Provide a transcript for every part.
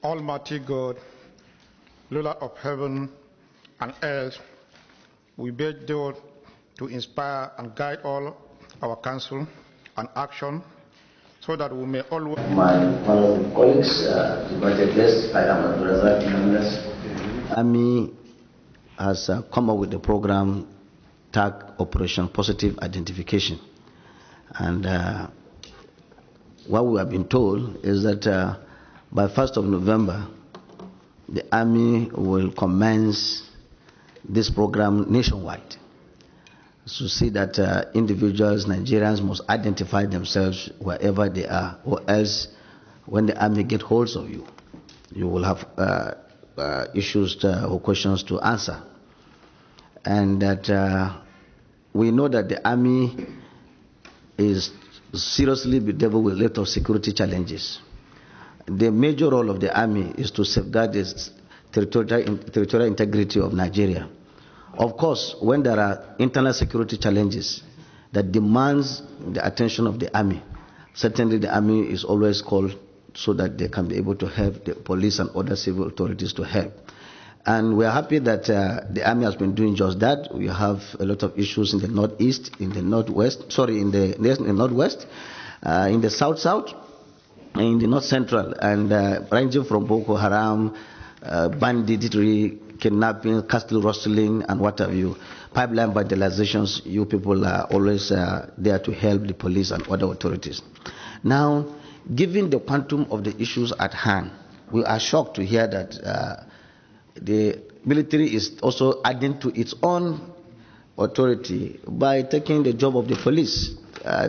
Almighty God, ruler of heaven and earth, we beg thee to inspire and guide all our counsel and action so that we may always... My honorable colleagues, invited guests, I am Abdulrazak Namdas. Army has come up with a program tagged Operation Positive Identification. And what we have been told is that by 1st of November, the Army will commence this program nationwide. To see that individuals, Nigerians, must identify themselves wherever they are, or else when the Army gets hold of you, you will have issues or questions to answer. And that we know that the Army is seriously bedeviled with a lot of security challenges. The major role of the Army is to safeguard the territorial integrity of Nigeria. Of course, when there are internal security challenges that demands the attention of the Army, certainly the Army is always called so that they can be able to help the police and other civil authorities to help. And we are happy that the Army has been doing just that. We have a lot of issues in the northeast, in the northwest, in the northwest, in the south-south, in the north-central, and ranging from Boko Haram, banditry, kidnapping, castle rustling, and what have you. Pipeline vandalizations, you people are always there to help the police and other authorities. Now, given the quantum of the issues at hand, we are shocked to hear that the military is also adding to its own authority by taking the job of the police,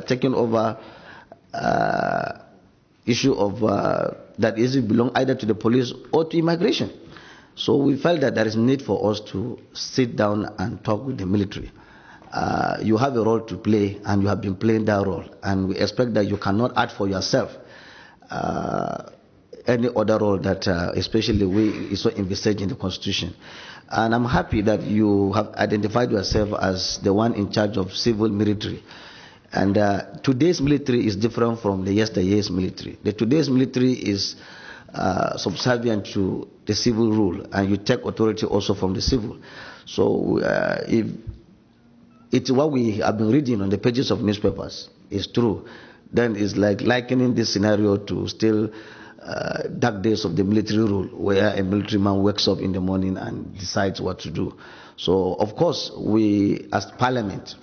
taking over issue of that is belong either to the police or to immigration. So we felt that there is need for us to sit down and talk with the military. You have a role to play, and you have been playing that role, and we expect that you cannot add for yourself any other role that especially we is so envisaged in the Constitution. And I'm happy that you have identified yourself as the one in charge of civil military. And today's military is different from the yesterday's military. The today's military is subservient to the civil rule, and you take authority also from the civil. So if it's what we have been reading on the pages of newspapers is true, then it's like likening this scenario to still dark days of the military rule, where a military man wakes up in the morning and decides what to do. So of course we as Parliament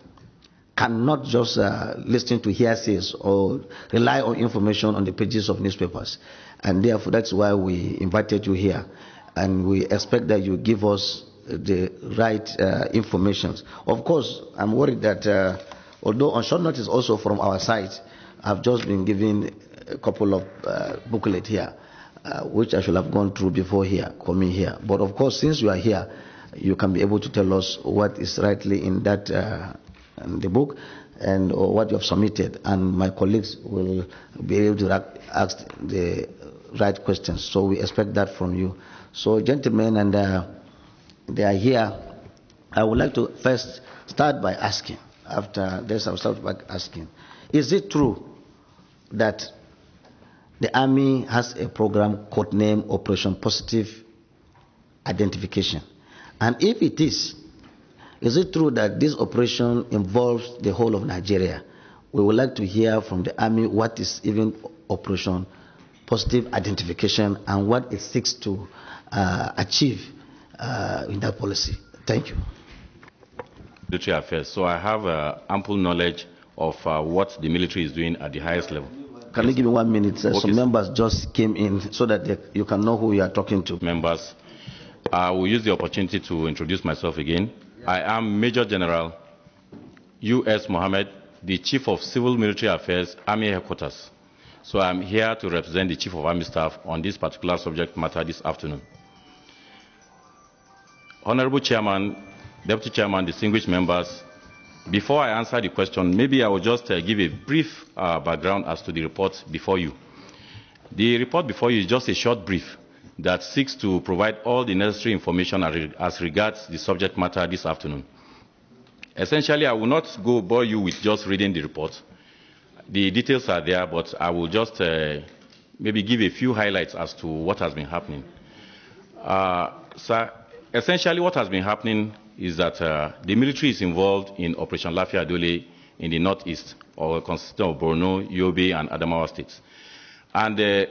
cannot just listen to hearsays or rely on information on the pages of newspapers. And therefore, that's why we invited you here. And we expect that you give us the right information. Of course, I'm worried that, although on short notice also from our side, I've just been given a couple of booklets here, which I should have gone through before coming here. But of course, since you are here, you can be able to tell us what is rightly in that the book and what you have submitted, and my colleagues will be able to ask the right questions. So we expect that from you. So gentlemen, and they are here, I would like to first start by asking, after this I'll start by asking, is it true that the Army has a program codenamed Operation Positive Identification? And if it is it true that this operation involves the whole of Nigeria? We would like to hear from the Army what is even Operation Positive Identification and what it seeks to achieve in that policy. Thank you. Military affairs. So I have ample knowledge of what the military is doing at the highest level. Can you give me 1 minute? Okay. Some members just came in so that you can know who you are talking to. Members, I will use the opportunity to introduce myself again. I am Major General Usman Mohammed, the Chief of Civil Military Affairs, Army Headquarters. So I'm here to represent the Chief of Army Staff on this particular subject matter this afternoon. Honorable Chairman, Deputy Chairman, distinguished members, before I answer the question, maybe I will just give a brief background as to the report before you. The report before you is just a short brief that seeks to provide all the necessary information as regards the subject matter this afternoon. Essentially, I will not bore you with just reading the report. The details are there, but I will just maybe give a few highlights as to what has been happening. So essentially what has been happening is that the military is involved in Operation Lafia Dole in the northeast, or consisting of Borno, Yobe, and Adamawa states. And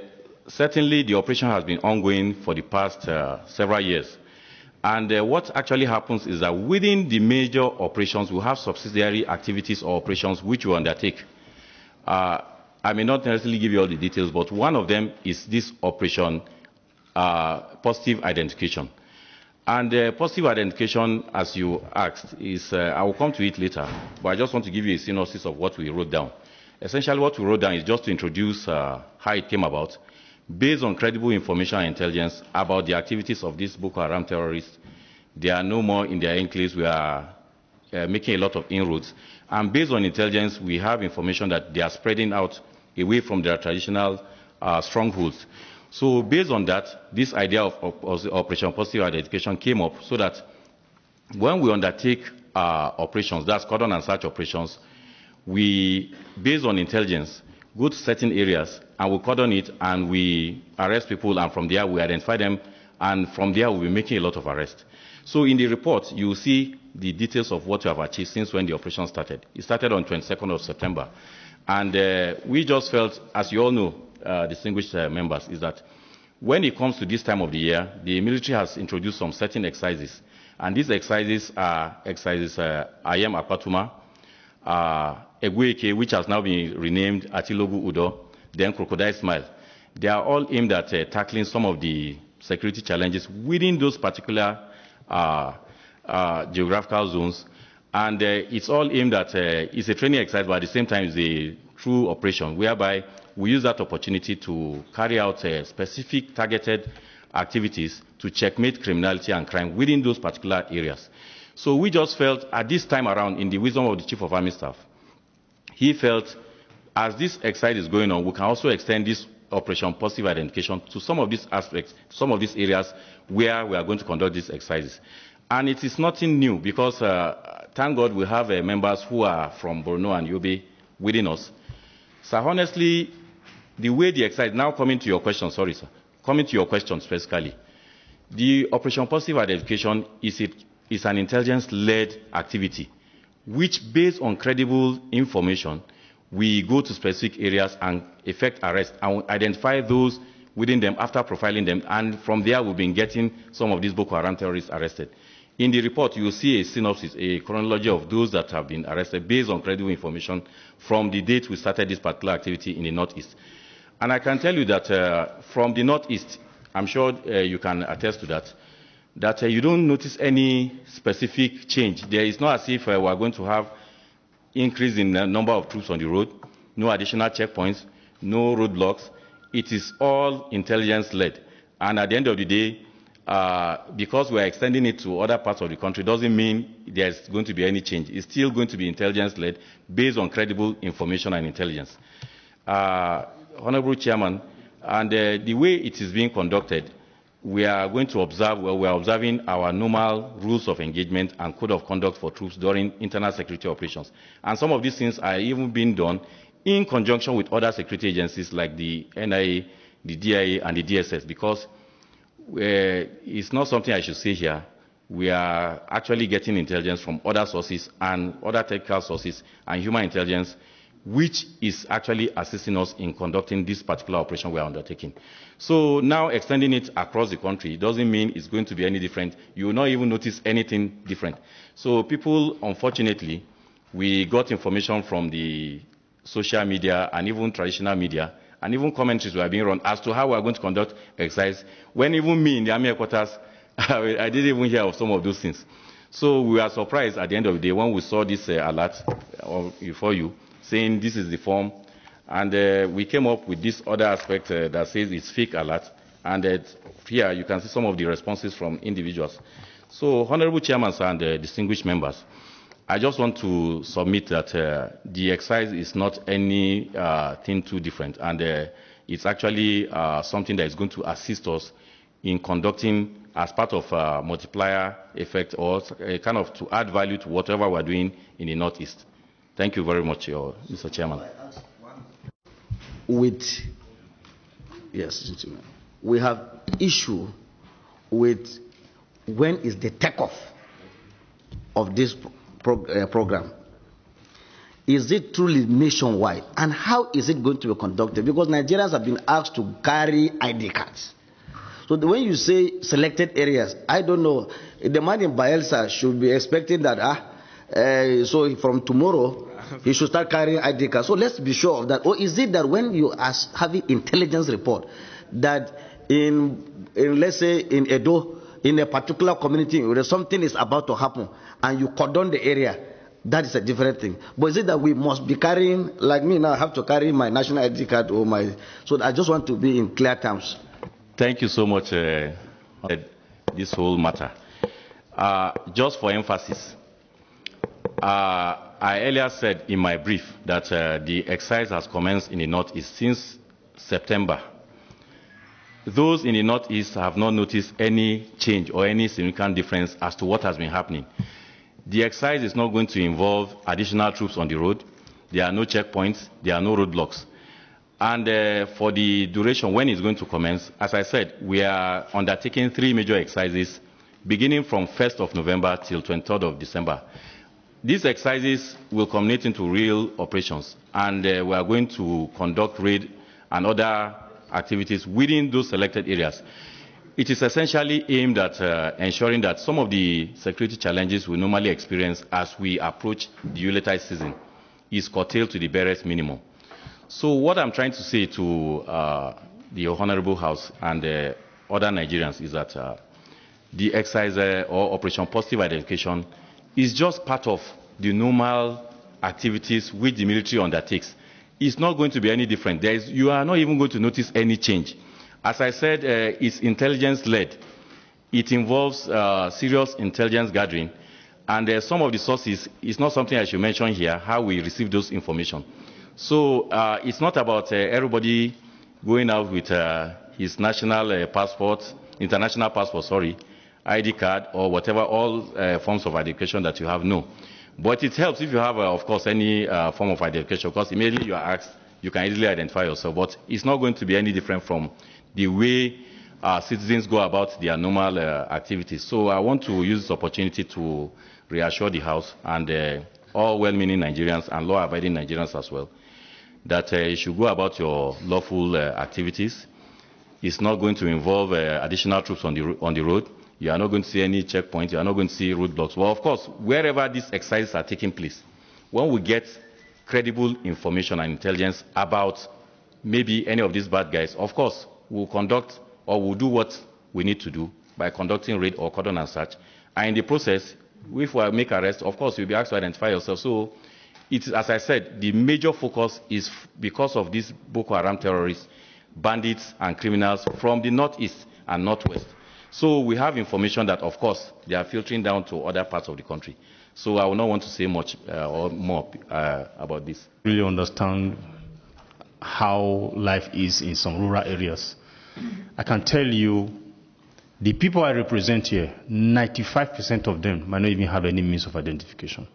certainly the operation has been ongoing for the past several years. And what actually happens is that within the major operations, we have subsidiary activities or operations which we undertake. I may not necessarily give you all the details, but one of them is this operation, positive identification. And positive identification, as you asked, is, I will come to it later, but I just want to give you a synopsis of what we wrote down. Essentially, what we wrote down is just to introduce how it came about, based on credible information and intelligence about the activities of these Boko Haram terrorists. They are no more in their enclaves. We are making a lot of inroads. And based on intelligence, we have information that they are spreading out away from their traditional strongholds. So based on that, this idea of Operation Positive Identification came up so that when we undertake operations, that's cordon and search operations, we, based on intelligence, go to certain areas and we cordon it and we arrest people, and from there we identify them, and from there we'll be making a lot of arrests. So in the report, you will see the details of what we have achieved since when the operation started. It started on 22nd of September. And we just felt, as you all know, distinguished members, is that when it comes to this time of the year, the military has introduced some certain exercises. And these exercises are exercises Ayem Apatuma, Egweke, which has now been renamed Atilogu Udo, then Crocodile Smile. They are all aimed at tackling some of the security challenges within those particular geographical zones. And it's all aimed at, it's a training exercise, but at the same time it's a true operation, whereby we use that opportunity to carry out specific targeted activities to checkmate criminality and crime within those particular areas. So we just felt at this time around, in the wisdom of the Chief of Army Staff, he felt as this exercise is going on, we can also extend this Operation Positive Identification to some of these aspects, some of these areas where we are going to conduct these exercises. And it is nothing new because, thank God, we have members who are from Borno and Yobe within us. So honestly, the way the exercise, now coming to your question, sorry sir, coming to your question specifically, the Operation Positive Identification is an intelligence-led activity, which based on credible information, we go to specific areas and effect arrest and identify those within them after profiling them, and from there we've been getting some of these Boko Haram terrorists arrested. In the report, you will see a synopsis, a chronology of those that have been arrested based on credible information from the date we started this particular activity in the Northeast. And I can tell you that from the Northeast, I'm sure you can attest to that, that you don't notice any specific change. There is not as if we are going to have increase in the number of troops on the road, no additional checkpoints, no roadblocks. It is all intelligence-led. And at the end of the day, because we are extending it to other parts of the country, doesn't mean there's going to be any change. It's still going to be intelligence-led based on credible information and intelligence. Honorable Chairman, and the way it is being conducted, we are going to observe, well, we are observing our normal rules of engagement and code of conduct for troops during internal security operations. And some of these things are even being done in conjunction with other security agencies like the NIA, the DIA, and the DSS, because it's not something I should say here. We are actually getting intelligence from other sources and other technical sources and human intelligence, which is actually assisting us in conducting this particular operation we are undertaking. So now extending it across the country doesn't mean it's going to be any different. You will not even notice anything different. So people, unfortunately, we got information from the social media and even traditional media, and even commentaries were being run as to how we are going to conduct exercise, when even me in the Army headquarters, I didn't even hear of some of those things. So we were surprised at the end of the day when we saw this alert before you, saying this is the form, and we came up with this other aspect that says it's fake alert, and here you can see some of the responses from individuals. So, Honorable Chairman and distinguished members, I just want to submit that the exercise is not anything too different, and it's actually something that is going to assist us in conducting as part of a multiplier effect, or kind of to add value to whatever we're doing in the Northeast. Thank you very much, Mr. Chairman. With Yes, we have issue with when is the takeoff of this program. Is it truly nationwide? And how is it going to be conducted? Because Nigerians have been asked to carry ID cards. So when you say selected areas, I don't know. The man in Bayelsa should be expecting that, so from tomorrow, he should start carrying ID cards. So let's be sure of that. Or is it that when you are having intelligence report, that in let's say in Edo, in a particular community, where something is about to happen, and you cordon the area, that is a different thing. But is it that we must be carrying, like me now, I have to carry my national ID card or my... So I just want to be in clear terms. Thank you so much this whole matter. Just for emphasis, I earlier said in my brief that the exercise has commenced in the Northeast since September. Those in the Northeast have not noticed any change or any significant difference as to what has been happening. The exercise is not going to involve additional troops on the road. There are no checkpoints. There are no roadblocks. And for the duration, when it's going to commence, as I said, we are undertaking 3 major exercises beginning from 1st of November till 23rd of December. These exercises will culminate into real operations, and we are going to conduct raid and other activities within those selected areas. It is essentially aimed at ensuring that some of the security challenges we normally experience as we approach the Yuletide season is curtailed to the barest minimum. So what I'm trying to say to the Honorable House and other Nigerians is that the exercise or Operation Positive Identification is just part of the normal activities which the military undertakes. It's not going to be any different. You are not even going to notice any change. As I said, it's intelligence-led. It involves serious intelligence gathering. And some of the sources, it's not something I should mention here, how we receive those information. So it's not about everybody going out with his national passport, international passport, sorry, ID card, or whatever, all forms of identification that you have, no. But it helps if you have, of course, any form of identification, because immediately you are asked, you can easily identify yourself. But it's not going to be any different from the way citizens go about their normal activities. So I want to use this opportunity to reassure the House and all well-meaning Nigerians and law-abiding Nigerians as well, that you should go about your lawful activities. It's not going to involve additional troops on the road. You are not going to see any checkpoints. You are not going to see roadblocks. Well, of course, wherever these exercises are taking place, when we get credible information and intelligence about maybe any of these bad guys, of course, we'll conduct or we'll do what we need to do by conducting raid or cordon and search. And in the process, if we make arrests, of course, you'll be asked to identify yourself. So, it's, as I said, the major focus is because of these Boko Haram terrorists, bandits and criminals from the northeast and northwest. So we have information that, of course, they are filtering down to other parts of the country. So I will not want to say much or more about this. Really understand how life is in some rural areas. I can tell you, the people I represent here, 95% of them might not even have any means of identification.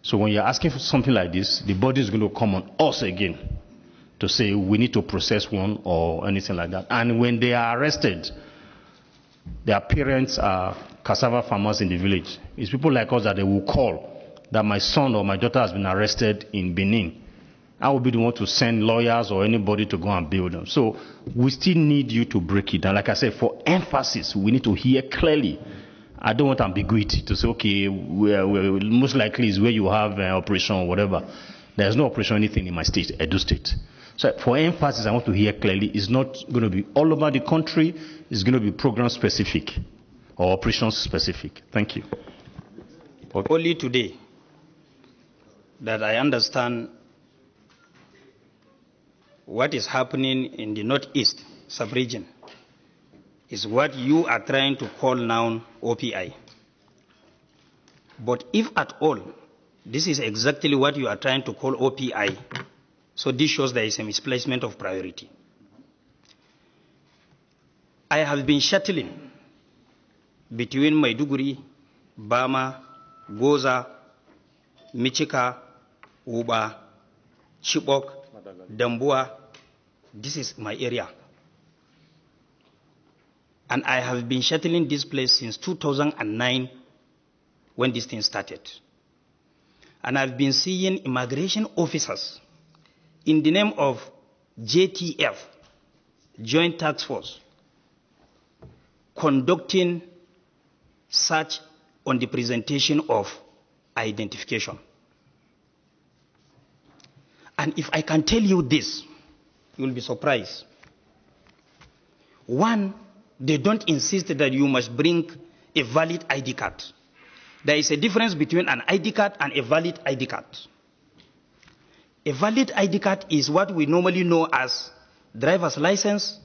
So when you're asking for something like this, the body is going to come on us again to say we need to process one or anything like that. And when they are arrested, their parents are cassava farmers in the village. It's people like us that they will call that my son or my daughter has been arrested in Benin. I will be the one to send lawyers or anybody to go and bail them. So we still need you to break it down. Like I said, for emphasis, we need to hear clearly. I don't want ambiguity to say, okay, we're most likely is where you have an operation or whatever. There's no operation anything in my state, Edo State. So for emphasis, I want to hear clearly, it's not going to be all over the country. It's going to be program specific or operation specific. Thank you. Only today that I understand what is happening in the Northeast sub-region is what you are trying to call now OPI. But if at all, this is exactly what you are trying to call OPI, so this shows there is a misplacement of priority. I have been shuttling between Maiduguri, Bama, Goza, Michika, Uba, Chibok, Dambua. This is my area. And I have been shuttling this place since 2009 when this thing started. And I've been seeing immigration officers in the name of JTF, Joint Task Force, conducting search on the presentation of identification. And if I can tell you this, you will be surprised. One, they don't insist that you must bring a valid ID card. There is a difference between an ID card and a valid ID card. A valid ID card is what we normally know as driver's license,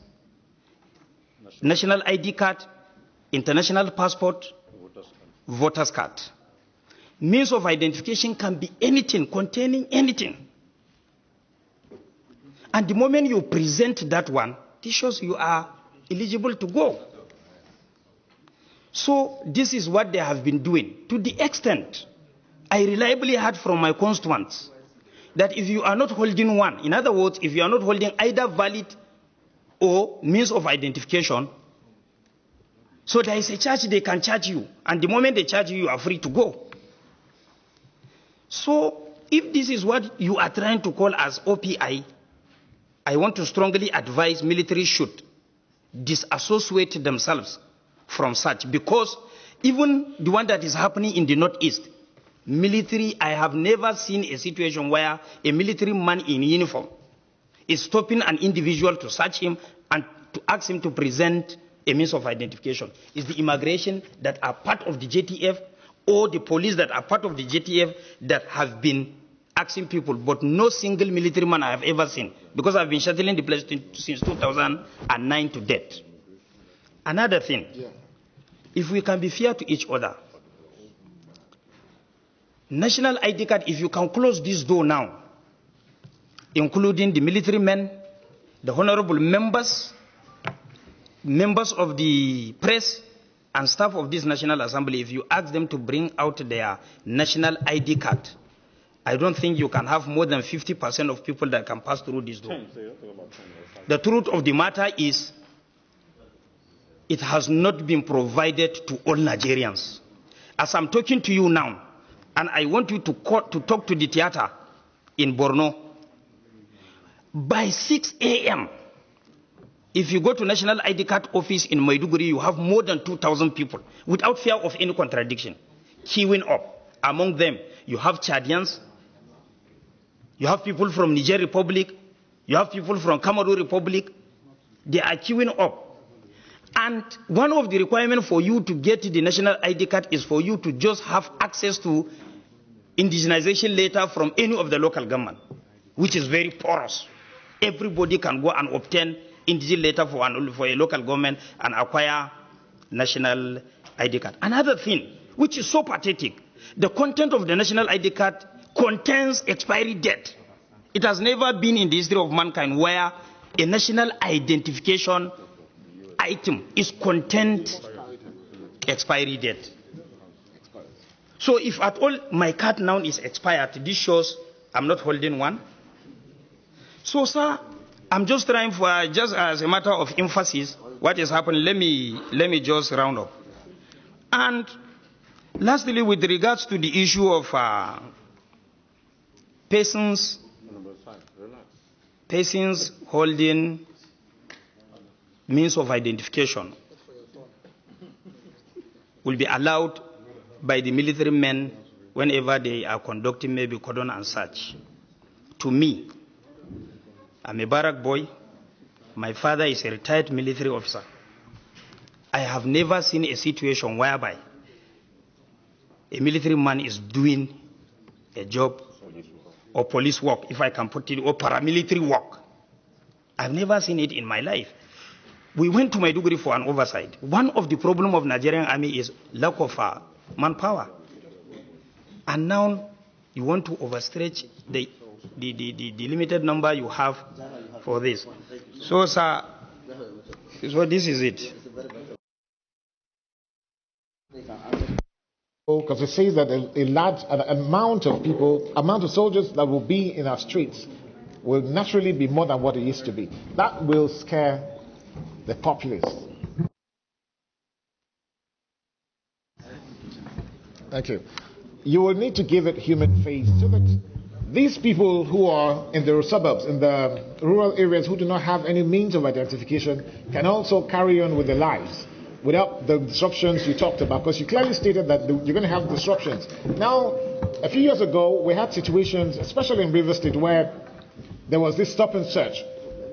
national ID card, international passport, voter's card. Means of identification can be anything, containing anything. And the moment you present that one, this shows you are eligible to go. So this is what they have been doing. To the extent, I reliably heard from my constituents that if you are not holding one, in other words, if you are not holding either valid or means of identification, so there is a charge they can charge you. And the moment they charge you, you are free to go. So if this is what you are trying to call as OPI, I want to strongly advise military should disassociate themselves from such, because even the one that is happening in the Northeast, military, I have never seen a situation where a military man in uniform is stopping an individual to search him and to ask him to present a means of identification. It's the immigration that are part of the JTF or the police that are part of the JTF that have been asking people, but no single military man I have ever seen, because I've been shuttling the place since 2009 to date. Another thing, if we can be fair to each other, national ID card, if you can close this door now, including the military men, the honorable members, members of the press, and staff of this National Assembly, if you ask them to bring out their national ID card, I don't think you can have more than 50% of people that can pass through this door. The truth of the matter is, it has not been provided to all Nigerians. As I'm talking to you now, and I want you to talk to the theater in Borno, by 6 a.m., if you go to National ID card office in Maiduguri, you have more than 2,000 people, without fear of any contradiction, queuing up. Among them, you have Chadians, you have people from Niger Republic, you have people from Cameroon Republic. They are queuing up. And one of the requirements for you to get the national ID card is for you to just have access to indigenization letter from any of the local government, which is very porous. Everybody can go and obtain indigenous letter for a local government and acquire national ID card. Another thing, which is so pathetic, the content of the national ID card contains expiry date. It has never been in the history of mankind where a national identification item is content expiry date. So if at all my card now is expired, this shows I'm not holding one. So sir, I'm just trying for, just as a matter of emphasis, what is happening, let me just round up. And lastly, with regards to the issue of persons holding means of identification will be allowed by the military men whenever they are conducting maybe cordon and search. To me, I'm a barrack boy. My father is a retired military officer. I have never seen a situation whereby a military man is doing a job or police work, if I can put it, or paramilitary work. I've never seen it in my life. We went to Maiduguri for an oversight. One of the problems of Nigerian Army is lack of manpower. And now you want to overstretch the limited number you have for this. So, sir, so this is it. Because it says that a large amount of soldiers that will be in our streets will naturally be more than what it used to be. That will scare the populace. Thank you. You will need to give it human face so that these people who are in the suburbs, in the rural areas, who do not have any means of identification, can also carry on with their lives without the disruptions you talked about, because you clearly stated that you're going to have disruptions. Now, a few years ago, we had situations, especially in Rivers State, where there was this stop and search,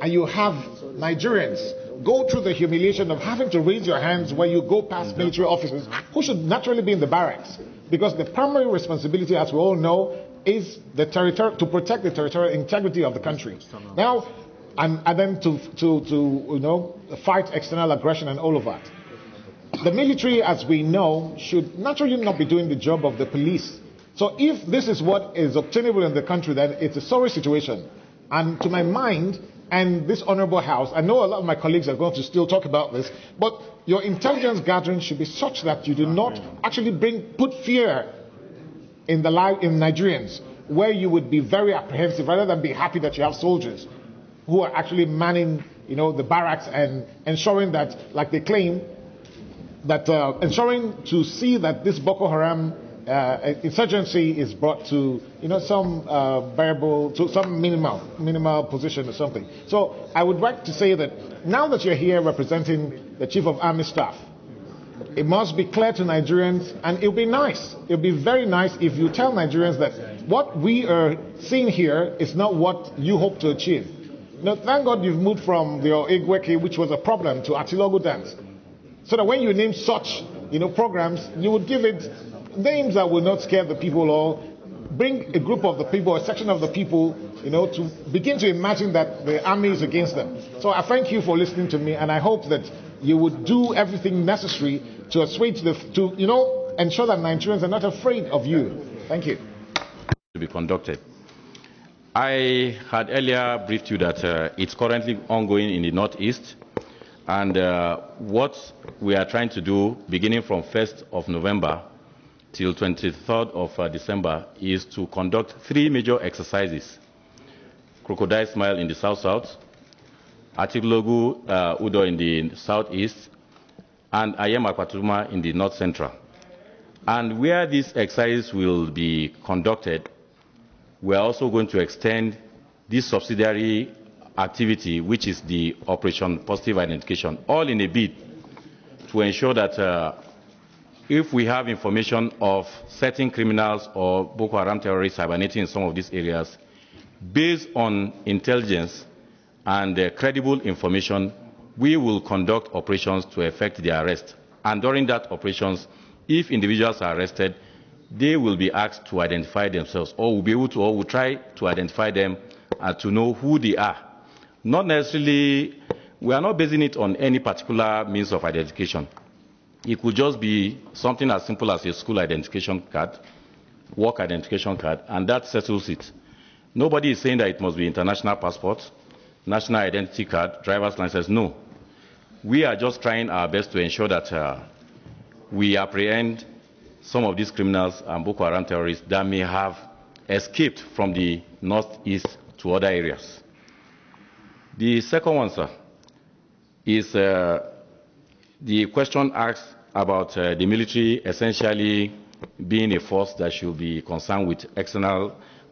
and you have Nigerians go through the humiliation of having to raise your hands when you go past military officers who should naturally be in the barracks, because the primary responsibility, as we all know, is the to protect the territorial integrity of the country. Now, and then to fight external aggression and all of that. The military, as we know, should naturally not be doing the job of the police. So if this is what is obtainable in the country, then it's a sorry situation. And to my mind, and this honorable house, I know a lot of my colleagues are going to still talk about this, but your intelligence gathering should be such that you do not actually put fear in Nigerians, where you would be very apprehensive rather than be happy that you have soldiers who are actually manning, the barracks and ensuring that, like they claim, that ensuring to see that this Boko Haram insurgency is brought to some variable, to some minimal position or something. So I would like to say that now that you're here representing the Chief of Army Staff, it must be clear to Nigerians, and it'll be nice. It'll be very nice if you tell Nigerians that what we are seeing here is not what you hope to achieve. Thank God you've moved from the Igweke, which was a problem, to Atilogu dance. So that when you name such, programs, you would give it names that will not scare the people or bring a group of the people, a section of the people, to begin to imagine that the army is against them. So I thank you for listening to me, and I hope that you would do everything necessary to assuage ensure that Nigerians are not afraid of you. Thank you. To be conducted. I had earlier briefed you that it's currently ongoing in the Northeast. And what we are trying to do, beginning from 1st of November till 23rd of December, is to conduct 3 major exercises. Crocodile Smile in the South-South, Atilogu Udo in the Southeast, and Ayem Akwatuma in the North-Central. And where these exercises will be conducted, we are also going to extend this subsidiary activity, which is the Operation Positive Identification, all in a bid to ensure that if we have information of certain criminals or Boko Haram terrorists hibernating in some of these areas, based on intelligence and credible information, we will conduct operations to effect their arrest. And during that operations, if individuals are arrested, they will be asked to identify themselves, or will be able to, or will try to identify them and to know who they are. Not necessarily, we are not basing it on any particular means of identification. It could just be something as simple as a school identification card, work identification card, and that settles it. Nobody is saying that it must be international passport, national identity card, driver's license. No. We are just trying our best to ensure that we apprehend some of these criminals and Boko Haram terrorists that may have escaped from the northeast to other areas. The second one, sir, is the question asked about the military essentially being a force that should be concerned with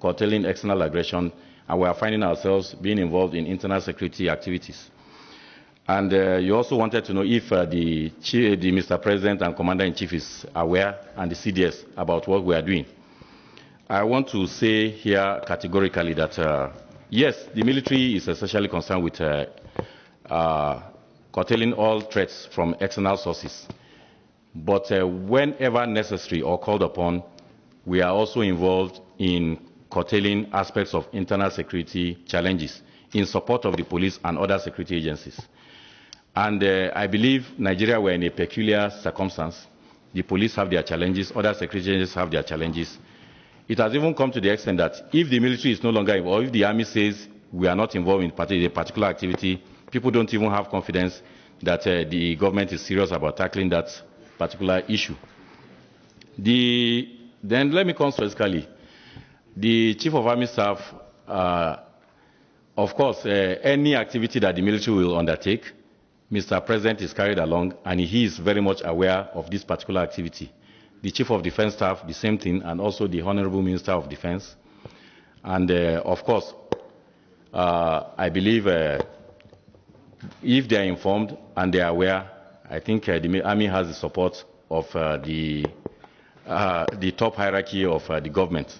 curtailing external aggression, and we are finding ourselves being involved in internal security activities. And you also wanted to know if the Mr. President and Commander-in-Chief is aware, and the CDS, about what we are doing. I want to say here categorically that yes, the military is essentially concerned with curtailing all threats from external sources. But whenever necessary or called upon, we are also involved in curtailing aspects of internal security challenges in support of the police and other security agencies. And I believe Nigeria were in a peculiar circumstance. The police have their challenges, other security agencies have their challenges. It has even come to the extent that if the military is no longer involved, or if the army says we are not involved in a particular activity, people don't even have confidence that the government is serious about tackling that particular issue. Then let me come specifically. The Chief of Army Staff, of course, any activity that the military will undertake, Mr. President is carried along, and he is very much aware of this particular activity. the Chief of Defense Staff, the same thing, and also the Honorable Minister of Defense. And of course, I believe if they are informed and they are aware, I think the Army has the support of the top hierarchy of the government.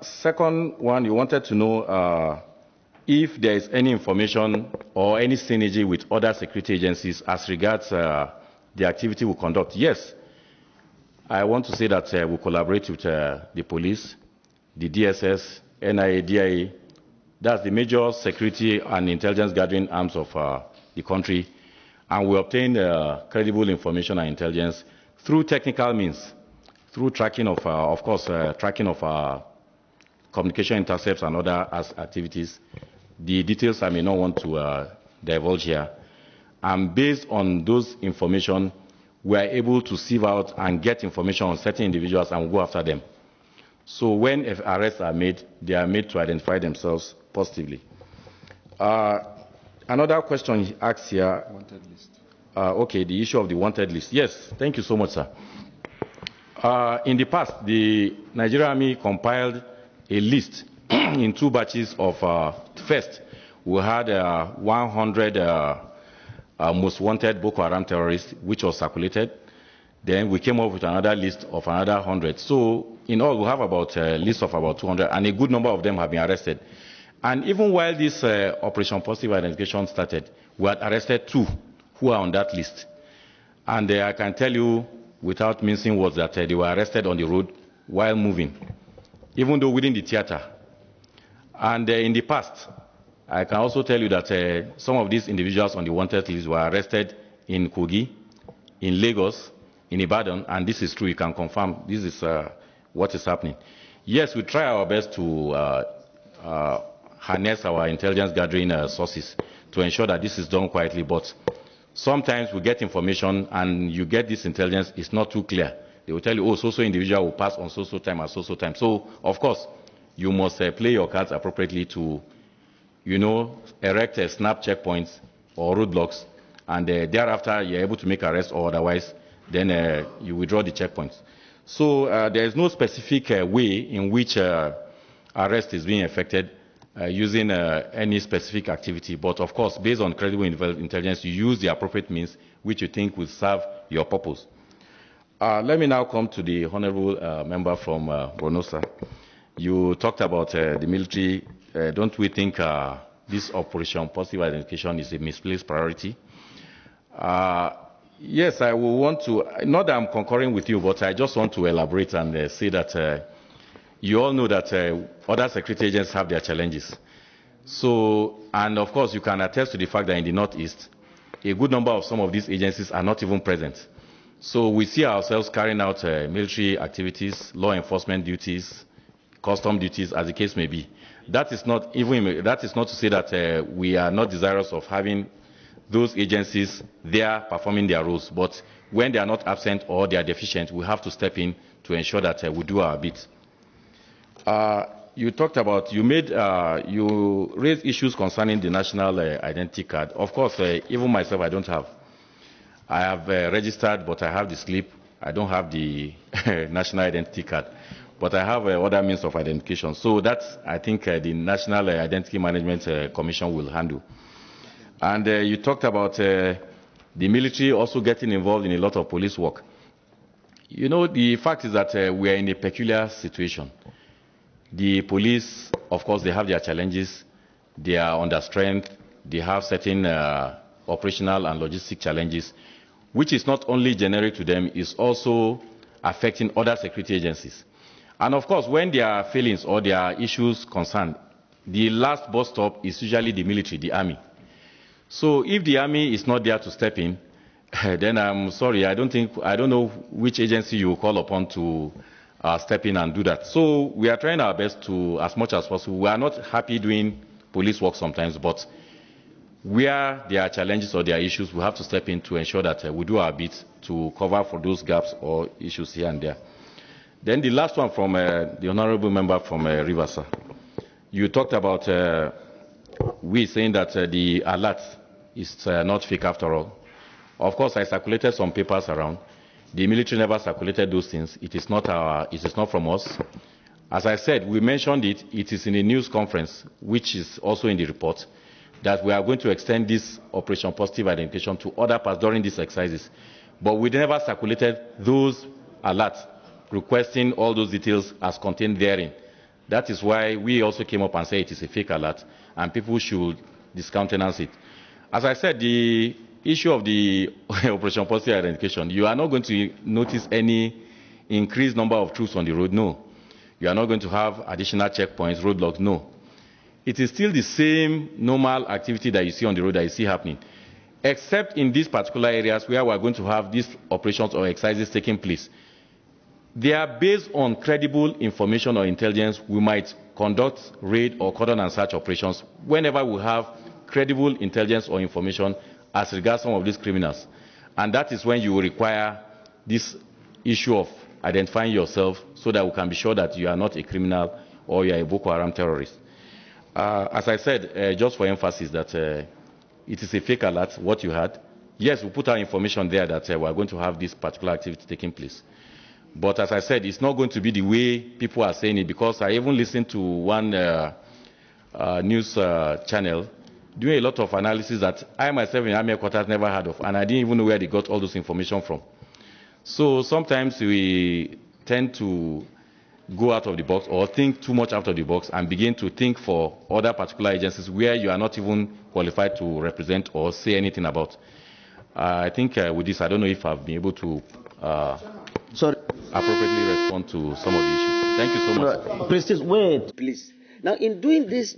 Second one, you wanted to know if there is any information or any synergy with other security agencies as regards the activity we conduct. Yes, I want to say that we collaborate with the police, the DSS, NIA, DIA. That's the major security and intelligence gathering arms of the country. And we obtain credible information and intelligence through technical means, through tracking of course, tracking of communication intercepts and other activities. The details I may not want to divulge here. And based on those information, we are able to sieve out and get information on certain individuals and go after them. So when arrests are made, they are made to identify themselves positively. Another question he asked here. Wanted list. Okay, the issue of the wanted list. Yes, thank you so much, sir. In the past, the Nigerian Army compiled a list in 2 batches of, first, we had 100 most wanted Boko Haram terrorists, which was circulated. Then we came up with another list of another 100. So in all, we have about a list of about 200, and a good number of them have been arrested. And even while this Operation Positive Identification started, we had arrested 2 who are on that list. And I can tell you, without mincing words, that they were arrested on the road while moving, even though within the theater. And in the past, I can also tell you that some of these individuals on the wanted list were arrested in Kogi, in Lagos, in Ibadan, and this is true. You can confirm this is what is happening. Yes, we try our best to harness our intelligence gathering sources to ensure that this is done quietly, but sometimes we get information and you get this intelligence, it's not too clear. They will tell you, oh, so-so individual will pass on so-so time at so-so time. So, of course, you must play your cards appropriately to, erect snap checkpoints or roadblocks, and thereafter you're able to make arrests, or otherwise, then you withdraw the checkpoints. So there is no specific way in which arrest is being effected using any specific activity, but of course, based on credible intelligence, you use the appropriate means which you think will serve your purpose. Let me now come to the honorable member from Borno, sir. You talked about the military. Don't we think this Operation Positive Identification is a misplaced priority? Yes, I will want to, not that I'm concurring with you, but I just want to elaborate and say that you all know that other security agencies have their challenges. So, and of course, you can attest to the fact that in the Northeast, a good number of some of these agencies are not even present. So we see ourselves carrying out military activities, law enforcement duties, custom duties, as the case may be. That is not to say that we are not desirous of having those agencies there performing their roles. But when they are not absent or they are deficient, we have to step in to ensure that we do our bit. You talked about, you raised issues concerning the national identity card. Of course, even myself, I don't have. I have registered, but I have the slip. I don't have the national identity card. But I have other means of identification. So that's, I think, the National Identity Management Commission will handle. And you talked about the military also getting involved in a lot of police work. The fact is that we are in a peculiar situation. The police, of course, they have their challenges. They are under strength. They have certain operational and logistic challenges, which is not only generic to them, it's also affecting other security agencies. And of course, when there are failings or there are issues concerned, the last bus stop is usually the military, the army. So if the army is not there to step in, then I'm sorry, I don't know which agency you will call upon to step in and do that. So we are trying our best to, as much as possible. We are not happy doing police work sometimes, but where there are challenges or there are issues, we have to step in to ensure that we do our bit to cover for those gaps or issues here and there. Then the last one from the honorable member from Rivers, sir. You talked about we saying that the alert is not fake after all. Of course, I circulated some papers around. The military never circulated those things. It is not from us. As I said, we mentioned it. It is in a news conference, which is also in the report, that we are going to extend this Operation Positive Identification to other parts during these exercises. But we never circulated those alerts requesting all those details as contained therein. That is why we also came up and said it is a fake alert, and people should discountenance it. As I said, the issue of the Operation Positive Identification, you are not going to notice any increased number of troops on the road, no. You are not going to have additional checkpoints, roadblocks, no. It is still the same normal activity that you see on the road that you see happening, except in these particular areas where we are going to have these operations or exercises taking place. They are based on credible information or intelligence. We might conduct raid or cordon and search operations whenever we have credible intelligence or information as regards some of these criminals. And that is when you will require this issue of identifying yourself so that we can be sure that you are not a criminal or you are a Boko Haram terrorist. As I said, just for emphasis, that it is a fake alert, what you had. Yes, we put our information there that we are going to have this particular activity taking place. But as I said, it's not going to be the way people are saying it, because I even listened to one news channel doing a lot of analysis that I myself in Army headquarters never heard of, and I didn't even know where they got all those information from. So sometimes we tend to go out of the box or think too much out of the box and begin to think for other particular agencies where you are not even qualified to represent or say anything about. I think with this, I don't know if I've been able to appropriately respond to some of the issues. Thank you so much. Please, wait. Please. Now, in doing this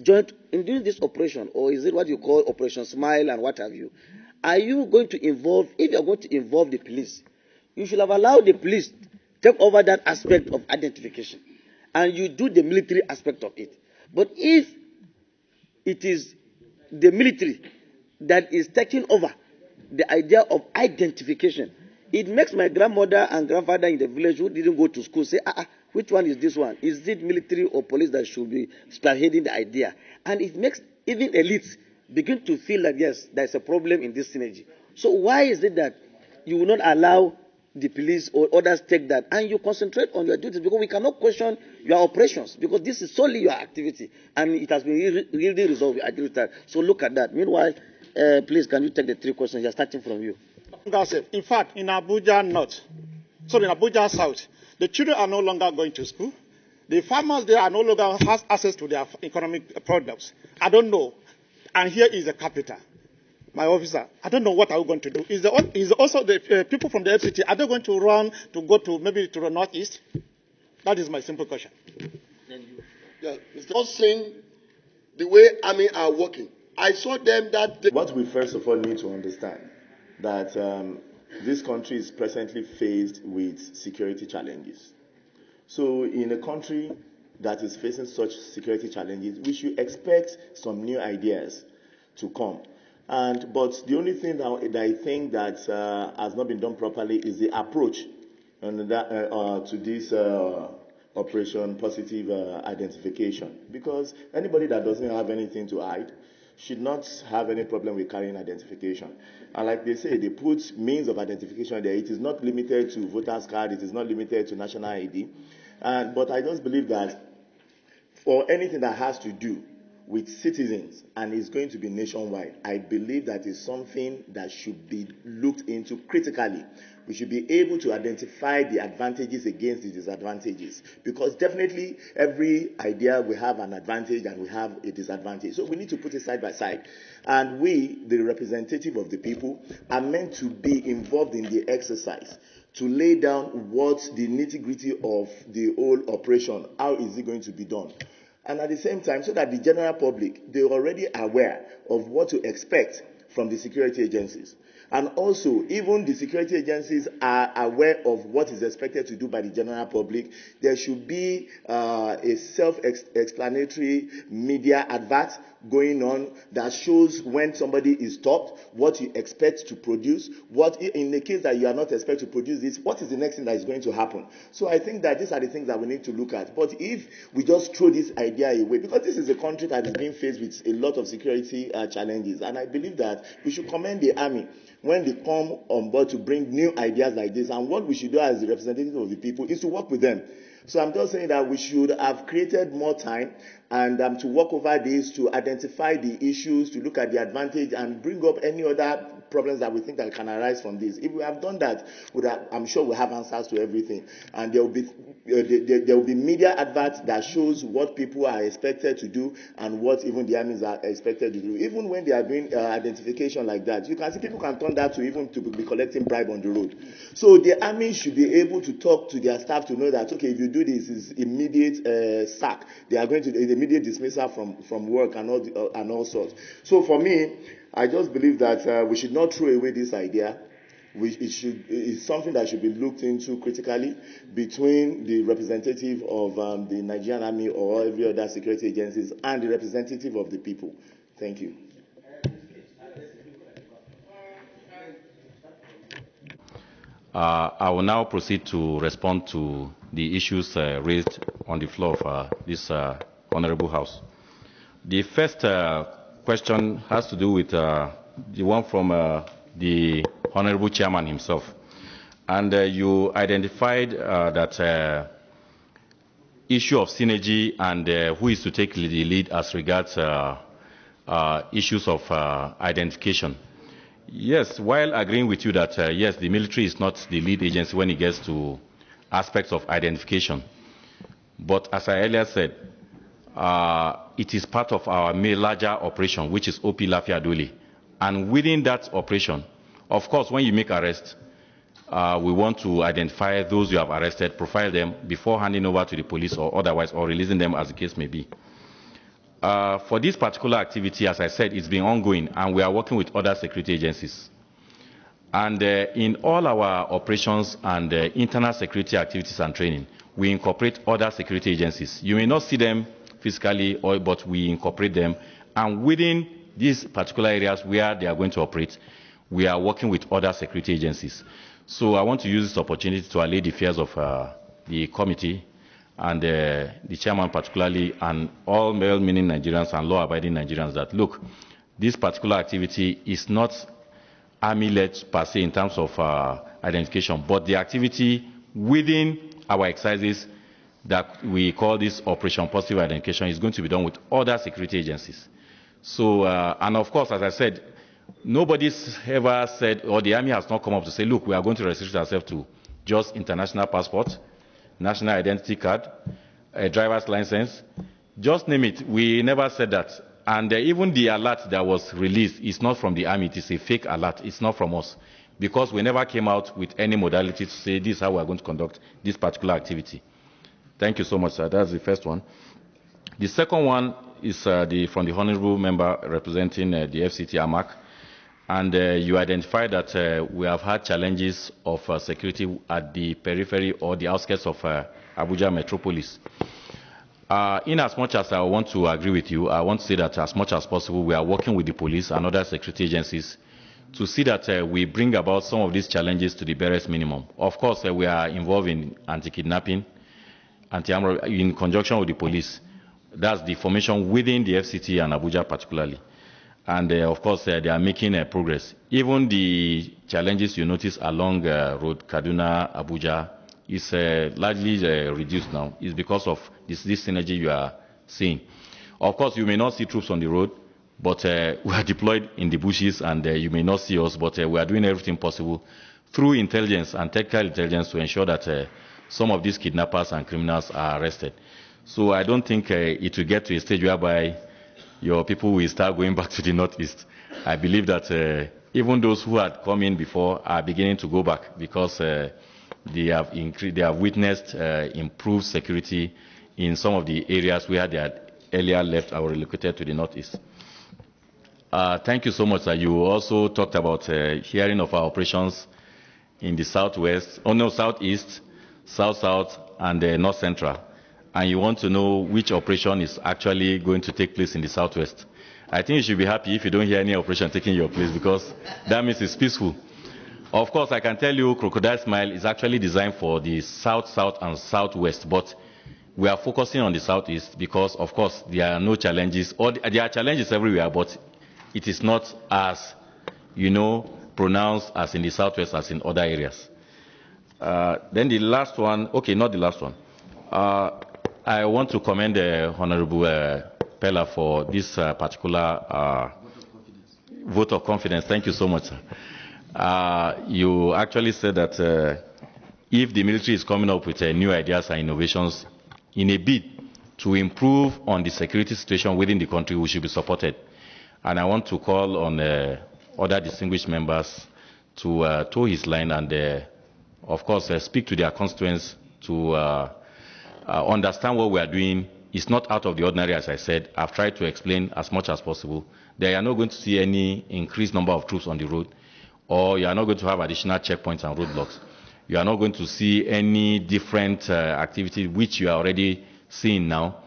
operation, or is it what you call Operation Smile and what have you, are you going to involve, if you're going to involve the police, you should have allowed the police take over that aspect of identification, and you do the military aspect of it. But if it is the military that is taking over the idea of identification, it makes my grandmother and grandfather in the village who didn't go to school say, which one is this one? Is it military or police that should be spearheading the idea? And it makes even elites begin to feel that, yes, there's a problem in this synergy. So why is it that you will not allow the police or others take that, and you concentrate on your duties? Because we cannot question your operations, because this is solely your activity, and it has been really resolved. I agree with that. So look at that. Meanwhile, please, can you take the three questions? You're starting from you. In fact, in Abuja North, sorry, in Abuja South, the children are no longer going to school. The farmers there are no longer has access to their economic products. I don't know. And here is the capital. My officer, I don't know what are we going to do. Is also the people from the FCT, are they going to run to go to maybe to the northeast? That is my simple question. Yeah, Mr. Saying the way Army are working, I saw them that day. What we first of all need to understand that this country is presently faced with security challenges. So in a country that is facing such security challenges, we should expect some new ideas to come. But the only thing that I think that has not been done properly is the approach to this Operation Positive Identification. Because anybody that doesn't have anything to hide should not have any problem with carrying identification. And like they say, they put means of identification there. It is not limited to voter's card. It is not limited to national ID. But I just believe that for anything that has to do with citizens and is going to be nationwide, I believe that is something that should be looked into critically. We should be able to identify the advantages against the disadvantages, because definitely every idea will have an advantage and we have a disadvantage. So we need to put it side by side. And we, the representative of the people, are meant to be involved in the exercise to lay down what the nitty-gritty of the whole operation, how is it going to be done. And at the same time, so that the general public, they're already aware of what to expect from the security agencies. And also, even the security agencies are aware of what is expected to do by the general public. There should be a self-explanatory media advert going on that shows when somebody is stopped, what you expect to produce, what in the case that you are not expected to produce this, what is the next thing that is going to happen. So I think that these are the things that we need to look at. But if we just throw this idea away, because this is a country that is being faced with a lot of security challenges, and I believe that that we should commend the army when they come on board to bring new ideas like this. And what we should do as the representative of the people is to work with them. So I'm just saying that we should have created more time and to work over this, to identify the issues, to look at the advantage and bring up any other problems that we think that can arise from this. If we have done that, I'm sure we'll have answers to everything. And there will be media adverts that shows what people are expected to do and what even the armies are expected to do. Even when they are doing identification like that, you can see people can turn that to even to be collecting bribe on the road. So the army should be able to talk to their staff to know that, okay, if you do this, is immediate sack. They are going to immediate dismissal from work and all sorts. So for me, I just believe that we should not throw away this idea. It's something that should be looked into critically between the representative of the Nigerian Army or every other security agencies and the representative of the people. Thank you. I will now proceed to respond to the issues raised on the floor of this Honorable House. The first question has to do with the one from the Honorable Chairman himself. And you identified that issue of synergy and who is to take the lead as regards issues of identification. Yes, while agreeing with you that, yes, the military is not the lead agency when it gets to aspects of identification. But as I earlier said, it is part of our larger operation, which is OP Lafia Dole. And within that operation, of course, when you make arrests, we want to identify those you have arrested, profile them before handing over to the police or otherwise, or releasing them as the case may be. For this particular activity, as I said, it's been ongoing, and we are working with other security agencies. And in all our operations and internal security activities and training, we incorporate other security agencies. You may not see them physically, but we incorporate them. And within these particular areas where they are going to operate, we are working with other security agencies. So I want to use this opportunity to allay the fears of the committee and the chairman particularly, and all well-meaning Nigerians and law-abiding Nigerians that, look, this particular activity is not army-led per se in terms of identification, but the activity within our exercises that we call this Operation Positive Identification is going to be done with other security agencies. So, and of course, as I said, nobody's ever said, or the army has not come up to say, look, we are going to restrict ourselves to just international passport, national identity card, a driver's license, just name it. We never said that. And even the alert that was released is not from the army. It is a fake alert. It's not from us. Because we never came out with any modality to say this is how we are going to conduct this particular activity. Thank you so much, sir. That's the first one. The second one is from the Honorable Member representing the FCT AMAC. And you identified that we have had challenges of security at the periphery or the outskirts of Abuja metropolis. In as much as I want to agree with you, I want to say that as much as possible, we are working with the police and other security agencies to see that we bring about some of these challenges to the barest minimum. Of course, we are involved in anti-kidnapping, in conjunction with the police. That's the formation within the FCT and Abuja particularly. And of course, they are making progress. Even the challenges you notice along road Kaduna, Abuja, is largely reduced now. It's because of this synergy you are seeing. Of course, you may not see troops on the road, but we are deployed in the bushes, and you may not see us, but we are doing everything possible through intelligence and technical intelligence to ensure that some of these kidnappers and criminals are arrested. So I don't think it will get to a stage whereby your people will start going back to the northeast. I believe that even those who had come in before are beginning to go back because they have witnessed improved security in some of the areas where they had earlier left or relocated to the northeast. Thank you so much. You also talked about hearing of our operations in the southwest, southeast, south-south, and north central. And you want to know which operation is actually going to take place in the southwest. I think you should be happy if you don't hear any operation taking your place, because that means it's peaceful. Of course, I can tell you Crocodile Smile is actually designed for the south, south, and southwest, but we are focusing on the southeast because, of course, there are no challenges, or there are challenges everywhere, but it is not as pronounced as in the southwest as in other areas. Then the last one, okay, not the last one. I want to commend Honorable Pella for this particular vote of confidence. Thank you so much, sir. You actually said that if the military is coming up with new ideas and innovations in a bid to improve on the security situation within the country, we should be supported. And I want to call on other distinguished members to toe his line and, of course, speak to their constituents to understand what we are doing. It's not out of the ordinary, as I said. I've tried to explain as much as possible. They are not going to see any increased number of troops on the road, or you are not going to have additional checkpoints and roadblocks. You are not going to see any different activity which you are already seeing now.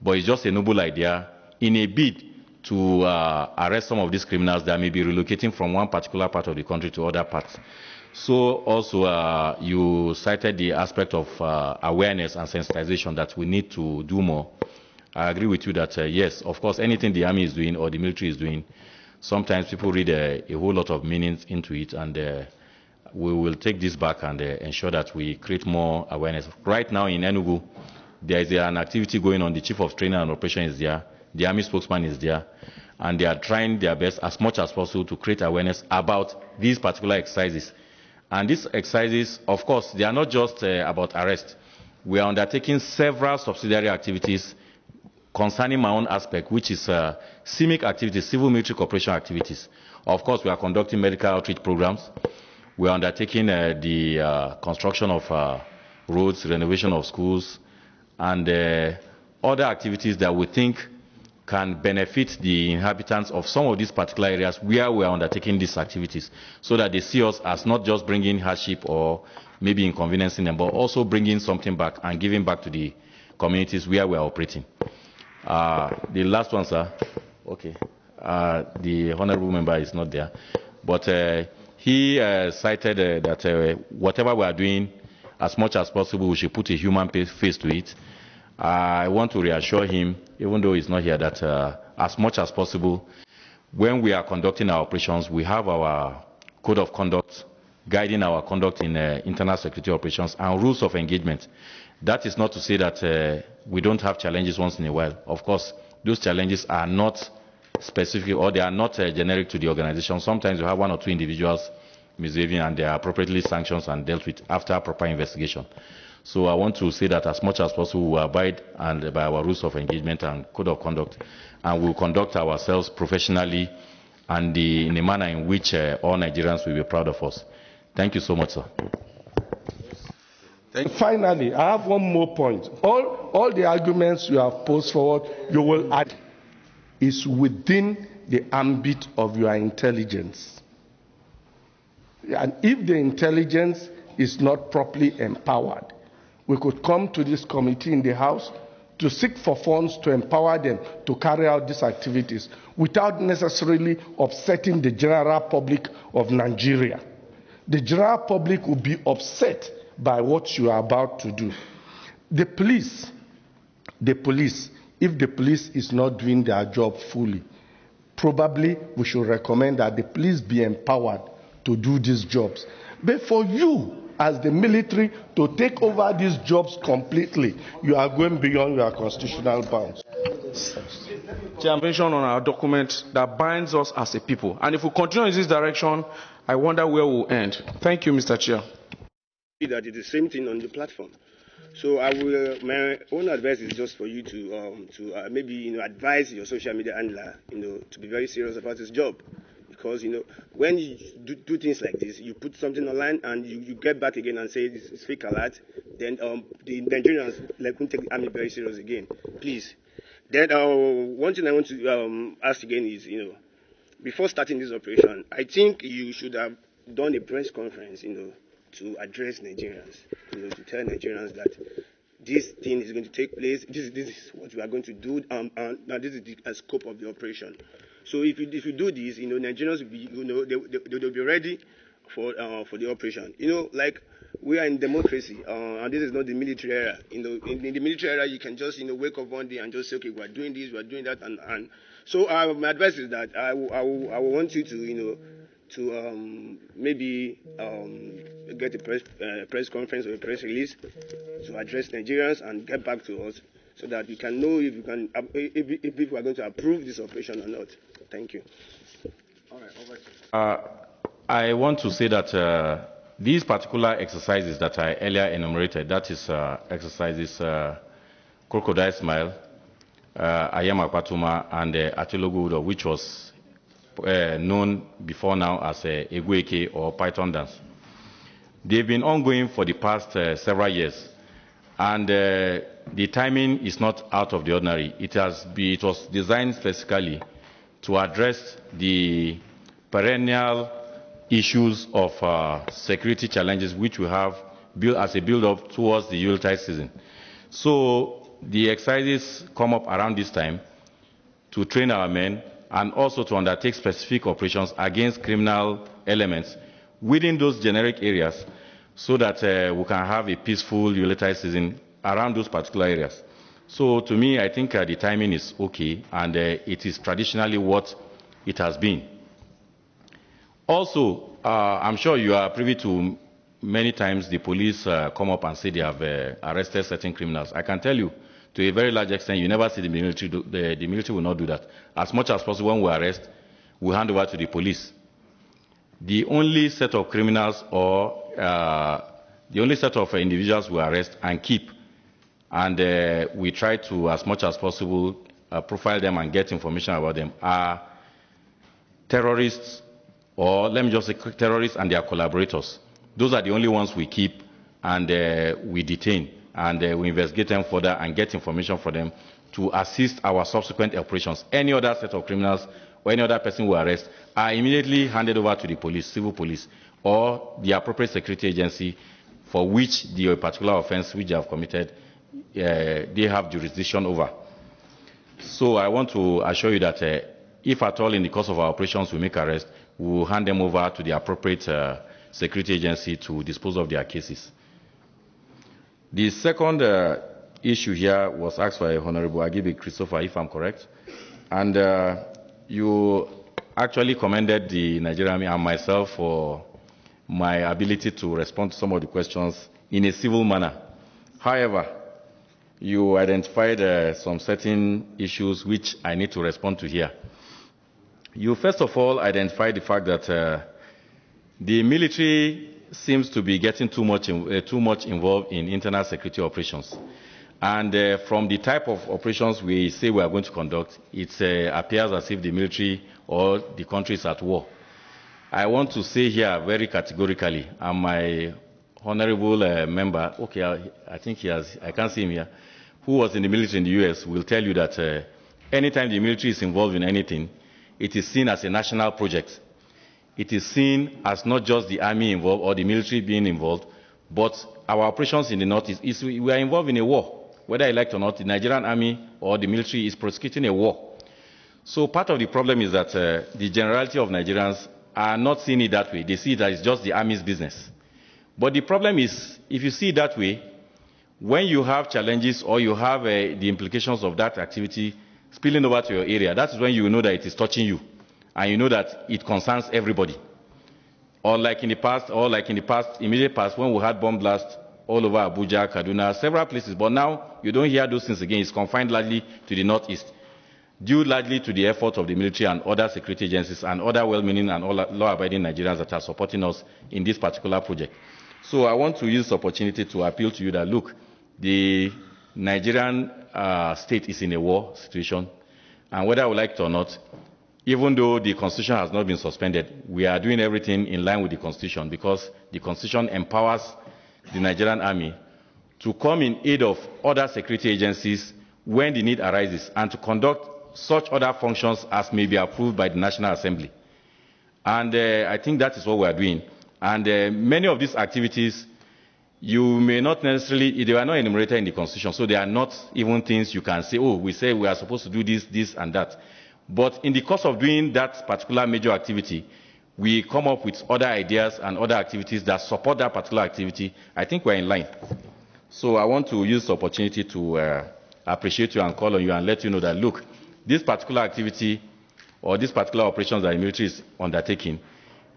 But it's just a noble idea in a bid to arrest some of these criminals that may be relocating from one particular part of the country to other parts. So also you cited the aspect of awareness and sensitization that we need to do more. I agree with you that yes, of course, anything the army is doing or the military is doing, sometimes people read a whole lot of meanings into it, and we will take this back and ensure that we create more awareness. Right now in Enugu, there is an activity going on. The chief of training and operation is there. The army spokesman is there. And they are trying their best as much as possible to create awareness about these particular exercises. And these exercises, of course, they are not just about arrest. We are undertaking several subsidiary activities concerning my own aspect, which is CIMIC activities, civil military cooperation activities. Of course, we are conducting medical outreach programs. We are undertaking the construction of roads, renovation of schools, and other activities that we think can benefit the inhabitants of some of these particular areas where we are undertaking these activities, so that they see us as not just bringing hardship or maybe inconveniencing them, but also bringing something back and giving back to the communities where we are operating. The last one, sir. Okay. The honorable member is not there. But he cited that whatever we are doing, as much as possible, we should put a human face to it. I want to reassure him, even though he's not here, that as much as possible, when we are conducting our operations, we have our code of conduct guiding our conduct in internal security operations and rules of engagement. That is not to say that we don't have challenges once in a while. Of course, those challenges are not specific, or they are not generic to the organization. Sometimes you have one or two individuals misbehaving, and they are appropriately sanctioned and dealt with after proper investigation. So I want to say that as much as possible, we abide by our rules of engagement and code of conduct, and we will conduct ourselves professionally and in a manner in which all Nigerians will be proud of us. Thank you so much, sir. Finally, I have one more point. All the arguments you have posed forward, you will add, is within the ambit of your intelligence. And if the intelligence is not properly empowered, we could come to this committee in the House to seek for funds to empower them to carry out these activities without necessarily upsetting the general public of Nigeria. The general public will be upset by what you are about to do. The police, if the police is not doing their job fully, probably we should recommend that the police be empowered to do these jobs. But for you, as the military, to take over these jobs completely, you are going beyond your constitutional bounds. Intervention on our document that binds us as a people. And if we continue in this direction, I wonder where we'll end. Thank you, Mr. Chair. That is the same thing on the platform. So I will, my own advice is just for you to maybe advise your social media handler to be very serious about his job, because when you do things like this, you put something online and you get back again and say it's fake alert, then the Nigerians won't take the army very serious again. Please. Then one thing I want to ask again is before starting this operation, I think you should have done a press conference to address Nigerians, to tell Nigerians that this thing is going to take place. This is what we are going to do. Now this is the scope of the operation. So if you do this, Nigerians will be, they'll be ready for the operation. Like we are in democracy, and this is not the military era. In the military era, you can just wake up one day and just say, okay, we are doing this, we are doing that, and so my advice is that I will want you to maybe get a press conference or a press release to address Nigerians and get back to us so that we can know if we are going to approve this operation or not. Thank you. All right, over to you. I want to say that these particular exercises that I earlier enumerated, that is exercises Crocodile Smile, Ayama Patuma, and Atilogu Udo, which was known before now as Egweke or Python dance. They've been ongoing for the past several years, and the timing is not out of the ordinary. It was designed specifically to address the perennial issues of security challenges which we have built as a build-up towards the Yuletide season. So the exercises come up around this time to train our men and also to undertake specific operations against criminal elements within those generic areas so that we can have a peaceful Yuletide season around those particular areas. So to me, I think the timing is okay, and it is traditionally what it has been. Also, I'm sure you are privy to many times the police come up and say they have arrested certain criminals. I can tell you, to a very large extent, you never see the military the military will not do that. As much as possible, when we arrest, we hand over to the police. The only set of criminals or the only set of individuals we arrest and keep, and we try to, as much as possible, profile them and get information about them, are terrorists, or let me just say terrorists and their collaborators. Those are the only ones we keep and we detain, and we investigate them further and get information from them to assist our subsequent operations. Any other set of criminals or any other person we arrest are immediately handed over to the police, civil police, or the appropriate security agency for which the particular offense which they have committed, they have jurisdiction over. So I want to assure you that if at all in the course of our operations we make arrests, we will hand them over to the appropriate security agency to dispose of their cases. The second issue here was asked by Honorable Agibi Christopher, if I'm correct. And you actually commended the Nigerian Army and myself for my ability to respond to some of the questions in a civil manner. However, you identified some certain issues which I need to respond to here. You first of all identified the fact that the military seems to be getting too much involved in internal security operations. And from the type of operations we say we are going to conduct, it appears as if the military or the country is at war. I want to say here very categorically, and my honorable member, okay, I think he has, I can't see him here, who was in the military in the US, will tell you that anytime the military is involved in anything, it is seen as a national project. It is seen as not just the army involved or the military being involved, but our operations in the Northeast, we are involved in a war. Whether you like it or not, the Nigerian Army or the military is prosecuting a war. So part of the problem is that the generality of Nigerians are not seeing it that way. They see that it's just the army's business. But the problem is, if you see it that way, when you have challenges or you have the implications of that activity spilling over to your area, that is when you know that it is touching you, and you know that it concerns everybody. Or like in the past, immediate past, when we had bomb blasts all over Abuja, Kaduna, several places, but now you don't hear those things again. It's confined largely to the Northeast, due largely to the effort of the military and other security agencies and other well-meaning and law-abiding Nigerians that are supporting us in this particular project. So I want to use this opportunity to appeal to you that, look, the Nigerian state is in a war situation, and whether we like it or not, even though the Constitution has not been suspended, we are doing everything in line with the Constitution, because the Constitution empowers the Nigerian Army to come in aid of other security agencies when the need arises and to conduct such other functions as may be approved by the National Assembly. And I think that is what we are doing. And many of these activities, you may not necessarily, they are not enumerated in the Constitution, so they are not even things you can say, oh, we say we are supposed to do this, this, and that. But in the course of doing that particular major activity, we come up with other ideas and other activities that support that particular activity. I think we're in line. So I want to use the opportunity to appreciate you and call on you and let you know that, look, this particular activity or this particular operations that the military is undertaking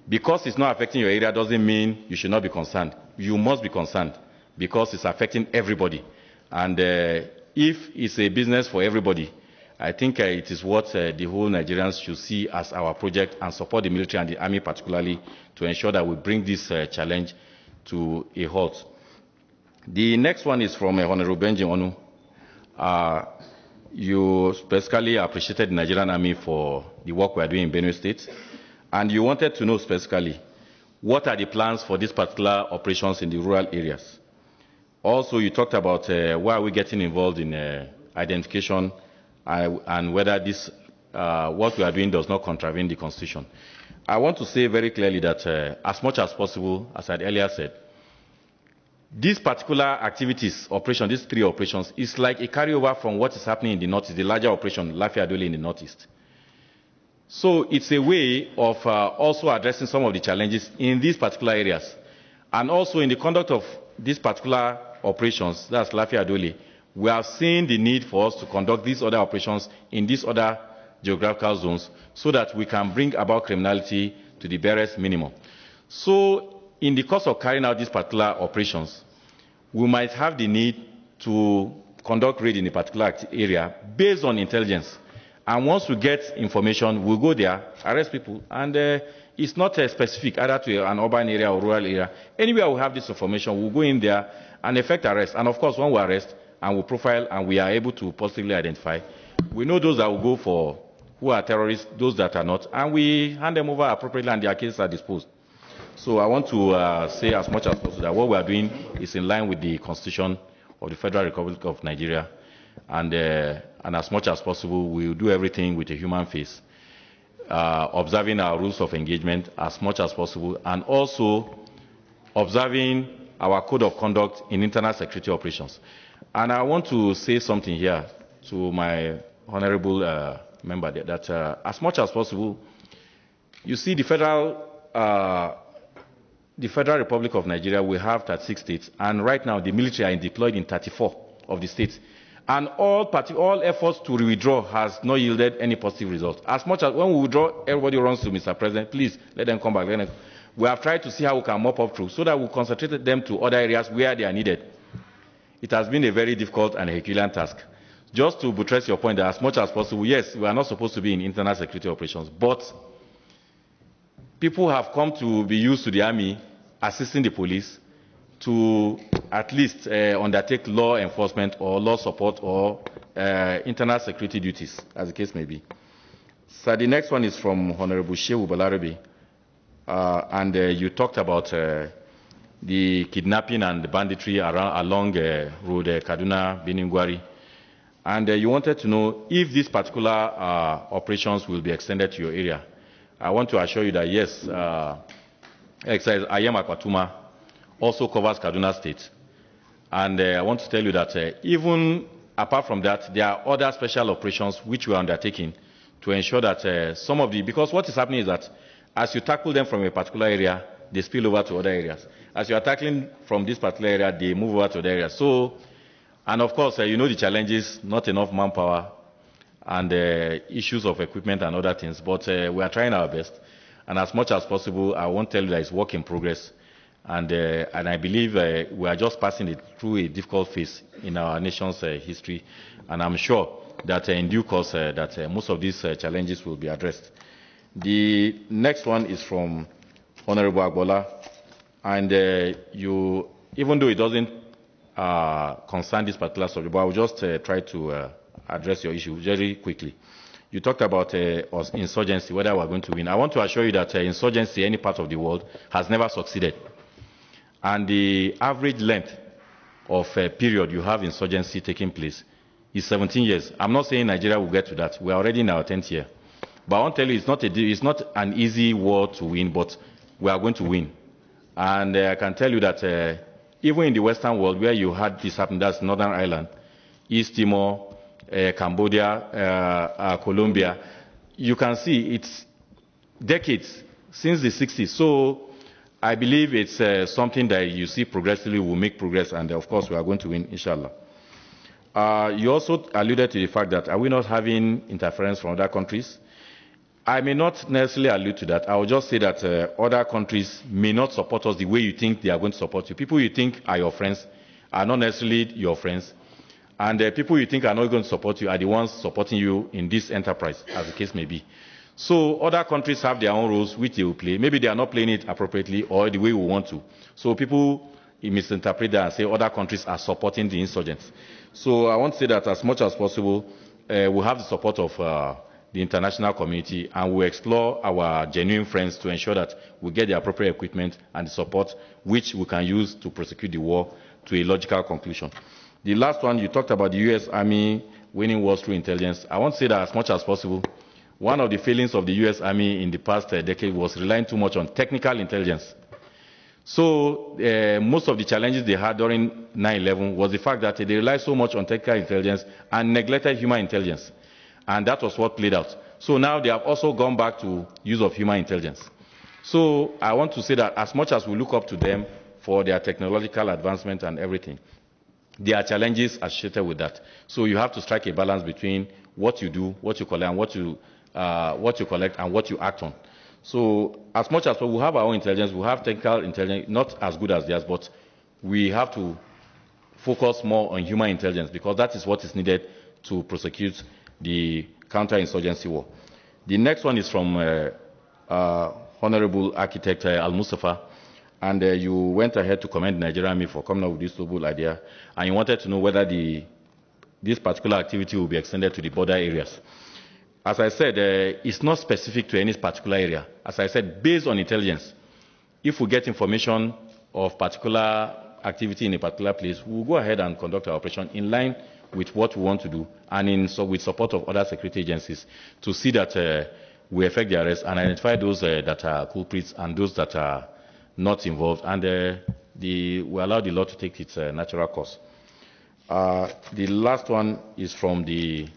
Because it's not affecting your area doesn't mean you should not be concerned. You must be concerned because it's affecting everybody. And if it's a business for everybody, I think it is what the whole Nigerians should see as our project and support the military and the army particularly to ensure that we bring this challenge to a halt. The next one is from Honorable Benji Onu. You specifically appreciated the Nigerian Army for the work we are doing in Benue State, and you wanted to know specifically what are the plans for these particular operations in the rural areas. Also, you talked about why are we getting involved in identification and whether this, what we are doing does not contravene the Constitution. I want to say very clearly that as much as possible, as I earlier said, these particular activities, operation, these three operations, is like a carryover from what is happening in the Northeast, the larger operation, Lafia Adole in the Northeast. So it's a way of also addressing some of the challenges in these particular areas. And also in the conduct of these particular operations, that's Lafia Adole, we have seen the need for us to conduct these other operations in these other geographical zones so that we can bring about criminality to the barest minimum. So in the course of carrying out these particular operations, we might have the need to conduct raid in a particular area based on intelligence. And once we get information, we'll go there, arrest people, and it's not specific either to an urban area or rural area. Anywhere we have this information, we'll go in there and effect arrest. And of course, when we arrest and we profile and we are able to positively identify, we know those that will go for who are terrorists, those that are not, and we hand them over appropriately and their cases are disposed. So I want to say as much as possible that what we are doing is in line with the Constitution of the Federal Republic of Nigeria, and as much as possible, we will do everything with a human face, observing our rules of engagement as much as possible, and also observing our code of conduct in internal security operations. And I want to say something here to my honorable member there, that as much as possible, you see the Federal Republic of Nigeria, we have 36 states, and right now the military are deployed in 34 of the states. And all efforts to withdraw has not yielded any positive result. As much as when we withdraw, everybody runs to Mr. President, please let them come back. We have tried to see how we can mop up through so that we concentrate them to other areas where they are needed. It has been a very difficult and Herculean task. Just to buttress your point that as much as possible, yes, we are not supposed to be in internal security operations, but people have come to be used to the army assisting the police to at least undertake law enforcement or law support or internal security duties, as the case may be. So the next one is from Honorable Shehu Balarabe, and you talked about the kidnapping and the banditry along road Kaduna, Beningwari, and you wanted to know if these particular operations will be extended to your area. I want to assure you that yes, Ayem Akwatuma also covers Kaduna State. And I want to tell you that even apart from that, there are other special operations which we are undertaking to ensure that some of the, because what is happening is that as you tackle them from a particular area, they spill over to other areas. As you are tackling from this particular area, they move over to other areas. So, and of course, you know the challenges, not enough manpower, and issues of equipment and other things, but we are trying our best. And as much as possible, I won't tell you that it's work in progress. And I believe we are just passing it through a difficult phase in our nation's history. And I'm sure that in due course, that most of these challenges will be addressed. The next one is from Honorable Agbola. And you, even though it doesn't concern this particular subject, but I will just try to address your issue very quickly. You talked about insurgency, whether we are going to win. I want to assure you that insurgency, any part of the world, has never succeeded. And the average length of period you have insurgency taking place is 17 years. I'm not saying Nigeria will get to that. We are already in our 10th year. But I want to tell you, it's not an easy war to win, but we are going to win. And I can tell you that even in the Western world where you had this happen, that's Northern Ireland, East Timor, Cambodia, Colombia, you can see it's decades since the 60s. So I believe it's something that you see progressively will make progress, and of course we are going to win, inshallah. You also alluded to the fact that are we not having interference from other countries? I may not necessarily allude to that. I will just say that other countries may not support us the way you think they are going to support you. People you think are your friends are not necessarily your friends. And people you think are not going to support you are the ones supporting you in this enterprise, as the case may be. So other countries have their own roles which they will play. Maybe they are not playing it appropriately or the way we want to. So people misinterpret that and say other countries are supporting the insurgents. So I want to say that as much as possible, we have the support of the international community, and we explore our genuine friends to ensure that we get the appropriate equipment and the support which we can use to prosecute the war to a logical conclusion. The last one, you talked about the U.S. Army winning wars through intelligence. I want to say that as much as possible, one of the failings of the U.S. Army in the past decade was relying too much on technical intelligence. So most of the challenges they had during 9/11 was the fact that they relied so much on technical intelligence and neglected human intelligence. And that was what played out. So now they have also gone back to use of human intelligence. So I want to say that as much as we look up to them for their technological advancement and everything, there are challenges associated with that. So you have to strike a balance between what you do, what you collect, and what you collect and what you act on. So as much as we have our own intelligence, we have technical intelligence, not as good as theirs, but we have to focus more on human intelligence because that is what is needed to prosecute the counterinsurgency war. The next one is from Honorable Architect Al-Mustafa, and you went ahead to commend the Nigerian Army for coming up with this noble idea, and you wanted to know whether this particular activity will be extended to the border areas. As I said, it's not specific to any particular area. As I said, based on intelligence, if we get information of particular activity in a particular place, we'll go ahead and conduct our operation in line with what we want to do and with support of other security agencies to see that we effect the arrest and identify those that are culprits and those that are not involved, and we allow the law to take its natural course. The last one is from the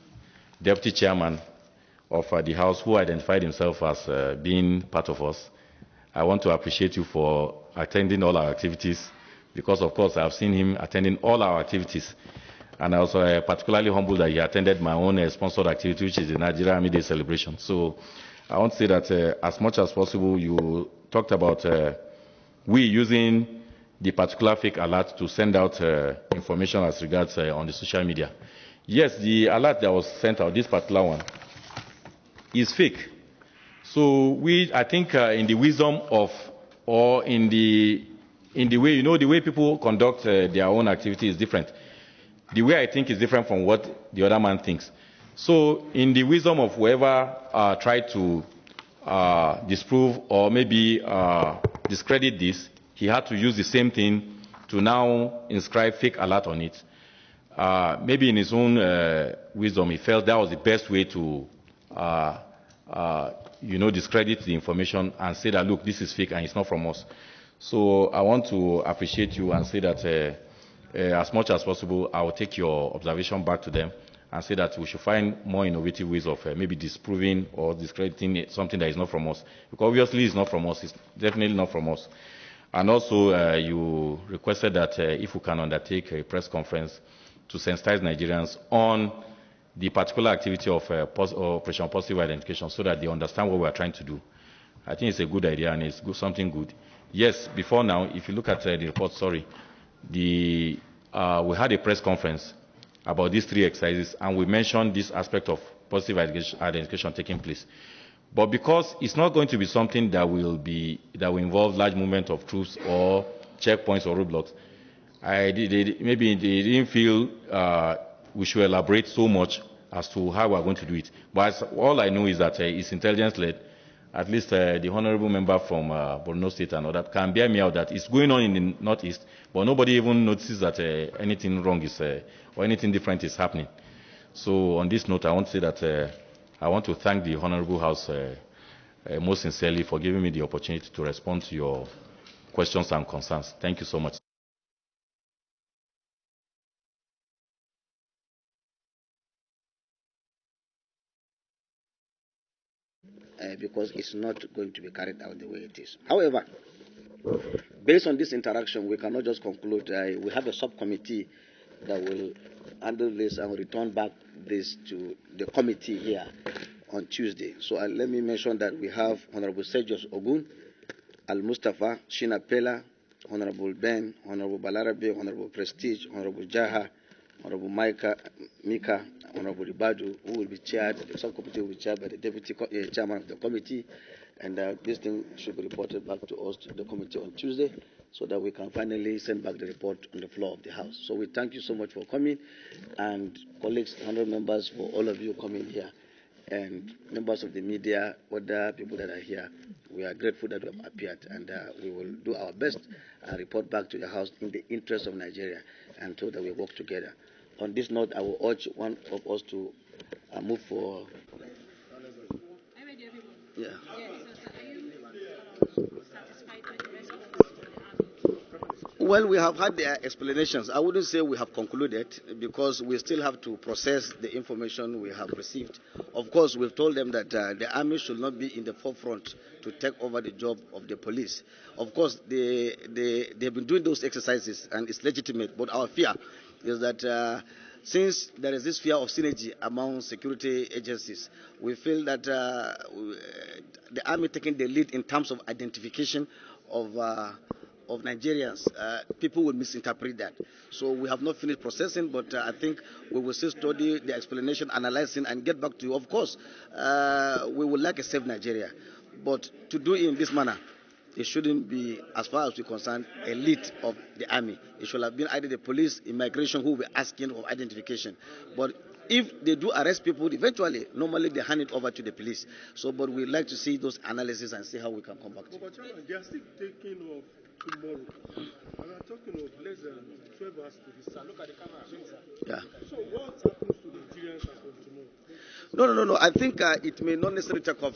Deputy Chairman of the House, who identified himself as being part of us. I want to appreciate you for attending all our activities, because of course I've seen him attending all our activities. And I also particularly humbled that he attended my own sponsored activity, which is the Nigerian Army Day celebration. So I want to say that as much as possible, you talked about we using the particular fake alert to send out information as regards on the social media. Yes, the alert that was sent out, this particular one, is fake. So I think in the wisdom of, or in the way, the way people conduct their own activity is different. The way I think is different from what the other man thinks. So in the wisdom of whoever tried to disprove or maybe discredit this, he had to use the same thing to now inscribe fake alert on it. Maybe in his own wisdom, he felt that was the best way to discredit the information and say that, look, this is fake and it's not from us. So I want to appreciate you and say that as much as possible, I will take your observation back to them and say that we should find more innovative ways of maybe disproving or discrediting something that is not from us. Because obviously it's not from us, it's definitely not from us. And also you requested that if we can undertake a press conference to sensitize Nigerians on the particular activity of Operation Positive Identification so that they understand what we are trying to do. I think it's a good idea and it's something good. Yes, before now, if you look at the report, we had a press conference about these 3 exercises, and we mentioned this aspect of positive identification taking place. But because it's not going to be something that will involve large movement of troops or checkpoints or roadblocks, maybe they didn't feel we should elaborate so much as to how we are going to do it. But all I know is that it's intelligence-led. At least the honorable member from Borno State and all that can bear me out that it's going on in the northeast, but nobody even notices that anything wrong is or anything different is happening. So on this note, I want to say that I want to thank the Honorable House most sincerely for giving me the opportunity to respond to your questions and concerns. Thank you so much. Because it's not going to be carried out the way it is. However, based on this interaction, we cannot just conclude. We have a subcommittee that will handle this and return back this to the committee here on Tuesday. So let me mention that we have Honorable Sergius Ogun, Al-Mustafa, Shina Pella, Honorable Ben, Honorable Balarabe, Honorable Prestige, Honorable Jaha, Honorable Mika, Honorable Ibadu, who will be chaired, the subcommittee will be chaired by the Deputy Chairman of the committee, and this thing should be reported back to us, to the committee on Tuesday, so that we can finally send back the report on the floor of the House. So we thank you so much for coming, and colleagues, honorable members, for all of you coming here, and members of the media, other people that are here. We are grateful that you have appeared, and we will do our best and report back to the House in the interest of Nigeria, and so that we work together. On this note, I will urge one of us to move for. Yeah. Well, we have had their explanations. I wouldn't say we have concluded, because we still have to process the information we have received. Of course, we've told them that the army should not be in the forefront to take over the job of the police. Of course, they've been doing those exercises, and it's legitimate. But our fear is that since there is this fear of synergy among security agencies, we feel that the army taking the lead in terms of identification of Nigerians, people will misinterpret that. So we have not finished processing, but I think we will still study the explanation, analyzing, and get back to you. Of course, we would like a safe Nigeria, but to do it in this manner, it shouldn't be, as far as we're concerned, elite of the army. It should have been either the police, immigration, who will be asking for identification. But if they do arrest people, eventually, normally they hand it over to the police. So, but we'd like to see those analyses and see how we can come back to it. But they are still taking off tomorrow. And we're talking of less than 12 hours to this. Look at the camera. Yeah. So what happens to the Nigerians as of tomorrow? No. I think it may not necessarily take off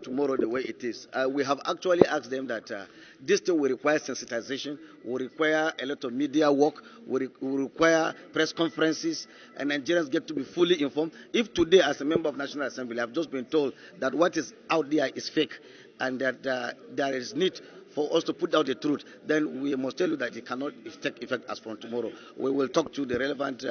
tomorrow the way it is. We have actually asked them that this thing will require sensitization, will require a lot of media work, will require press conferences, and Nigerians get to be fully informed. If today, as a member of National Assembly, I've just been told that what is out there is fake, and that there is need for us to put out the truth, then we must tell you that it cannot take effect as from tomorrow. We will talk to the relevant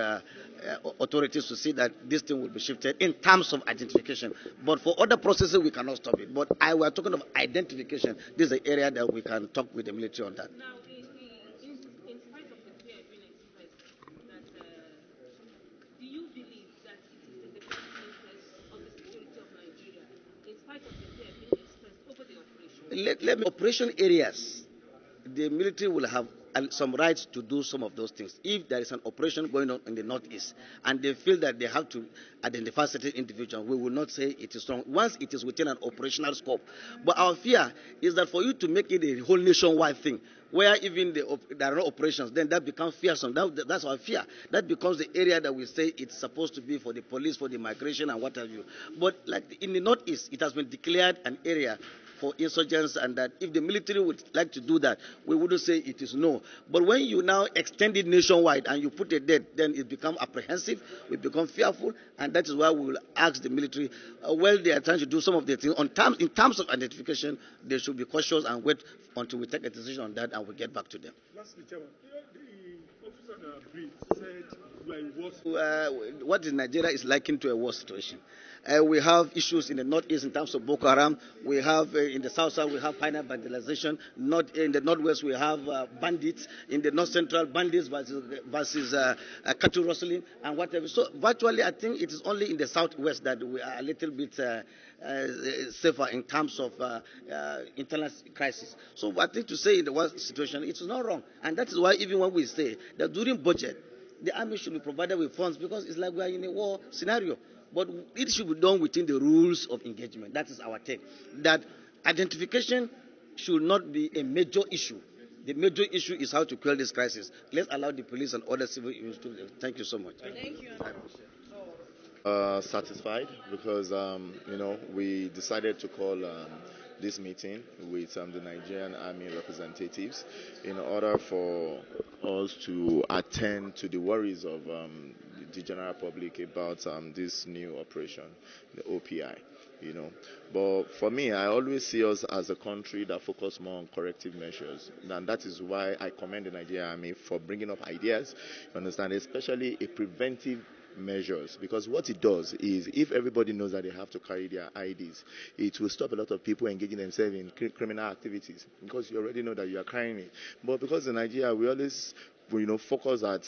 authorities to see that this thing will be shifted in terms of identification. But for other processes, we cannot stop it. But we are talking of identification. This is the area that we can talk with the military on that. Now, in spite of the fear being expressed, that, do you believe that it is in the best interest of the security of Nigeria, in spite of the fear being expressed over the operation? Operation areas, the military will have some rights to do some of those things. If there is an operation going on in the northeast and they feel that they have to identify certain individuals, we will not say it is wrong once it is within an operational scope. But our fear is that for you to make it a whole nationwide thing, where even there are no operations, then that becomes fearsome. That's our fear. That becomes the area that we say it's supposed to be for the police, for the migration, and what have you. But like in the northeast, it has been declared an area for insurgents, and that if the military would like to do that, we wouldn't say it is no. But when you now extend it nationwide and you put a date, then it becomes apprehensive, we become fearful, and that is why we will ask the military, while they are trying to do some of the things, in terms of identification, they should be cautious and wait until we take a decision on that and we get back to them. Lastly, Chairman, the officer that briefed said we are in worse. What is Nigeria is likened to a war situation. We have issues in the northeast in terms of Boko Haram. We have in the south we have final vandalization. In the northwest we have bandits. In the north central, bandits versus cattle rustling and whatever. So virtually, I think it is only in the southwest that we are a little bit safer in terms of internal crisis. So I think to say in the worst situation, it is not wrong, and that is why even when we say that during budget, the army should be provided with funds, because it's like we are in a war scenario. But it should be done within the rules of engagement. That is our take. That identification should not be a major issue. The major issue is how to quell this crisis. Let's allow the police and other civil units to do it. Thank you so much. Thank you. Satisfied because we decided to call this meeting with the Nigerian Army representatives in order for us to attend to the worries of the general public about this new operation, the OPI. But for me, I always see us as a country that focus more on corrective measures, and that is why I commend the Nigerian Army for bringing up ideas, you understand, especially a preventive measures, because what it does is, if everybody knows that they have to carry their IDs, it will stop a lot of people engaging themselves in criminal activities, because you already know that you are carrying it. But because in Nigeria we always focus at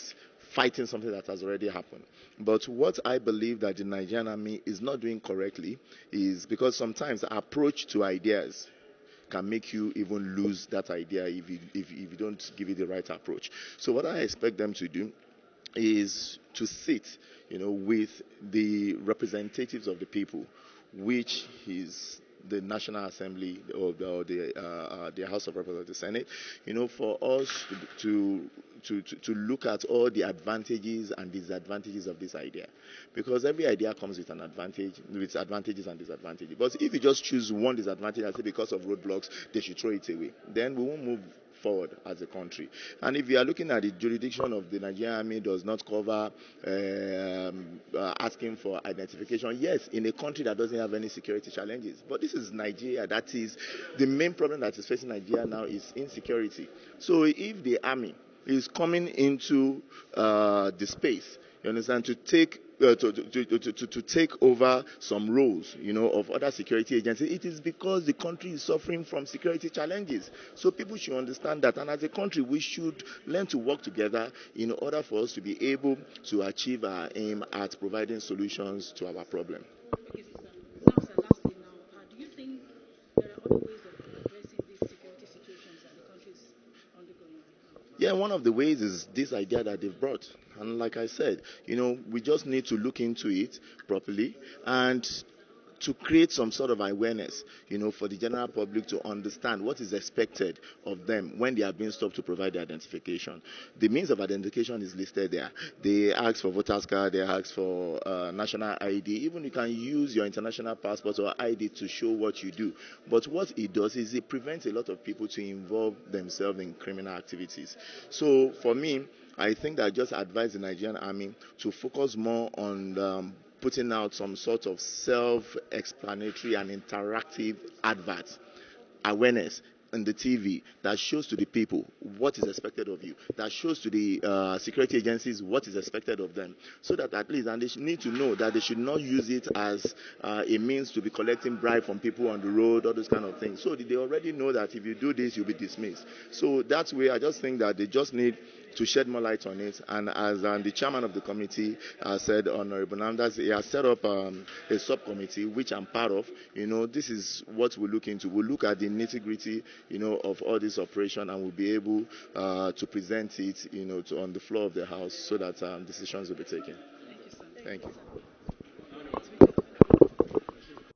fighting something that has already happened. But what I believe that the Nigerian Army is not doing correctly is because sometimes the approach to ideas can make you even lose that idea if you don't give it the right approach. So what I expect them to do is to sit, with the representatives of the people, which is the National Assembly or the House of Representatives, the Senate, for us to look at all the advantages and disadvantages of this idea, because every idea comes with an advantage, with advantages and disadvantages. But if you just choose one disadvantage and say because of roadblocks they should throw it away, then we won't move forward as a country. And if you are looking at the jurisdiction of the Nigerian Army does not cover asking for identification, yes, in a country that doesn't have any security challenges. But this is Nigeria. That is the main problem that is facing Nigeria now, is insecurity. So if the army is coming into the space, you understand, to take over some roles, of other security agencies, it is because the country is suffering from security challenges. So people should understand that, and as a country, we should learn to work together in order for us to be able to achieve our aim at providing solutions to our problem. Okay, sister. Now, sir, lastly, do you think there are other ways of addressing these security situations that the country is undergoing right now? Yeah, one of the ways is this idea that they've brought. And like I said, we just need to look into it properly and to create some sort of awareness, for the general public to understand what is expected of them when they are being stopped to provide the identification. The means of identification is listed there. They ask for voters card, they ask for national ID. Even you can use your international passport or ID to show what you do. But what it does is it prevents a lot of people to involve themselves in criminal activities. So for me, I think that I just advise the Nigerian Army to focus more on putting out some sort of self-explanatory and interactive adverts, awareness on the TV that shows to the people what is expected of you, that shows to the security agencies what is expected of them, so that at least, and they need to know that they should not use it as a means to be collecting bribe from people on the road, all those kind of things. So they already know that if you do this, you'll be dismissed. So that's where I just think that they just need to shed more light on it. And as the chairman of the committee said, Honorable Namdas, he has set up a subcommittee, which I'm part of. This is what we look into. We'll look at the nitty-gritty, of all this operation, and we'll be able to present it, on the floor of the House, so that decisions will be taken. Thank you, sir. Thank you.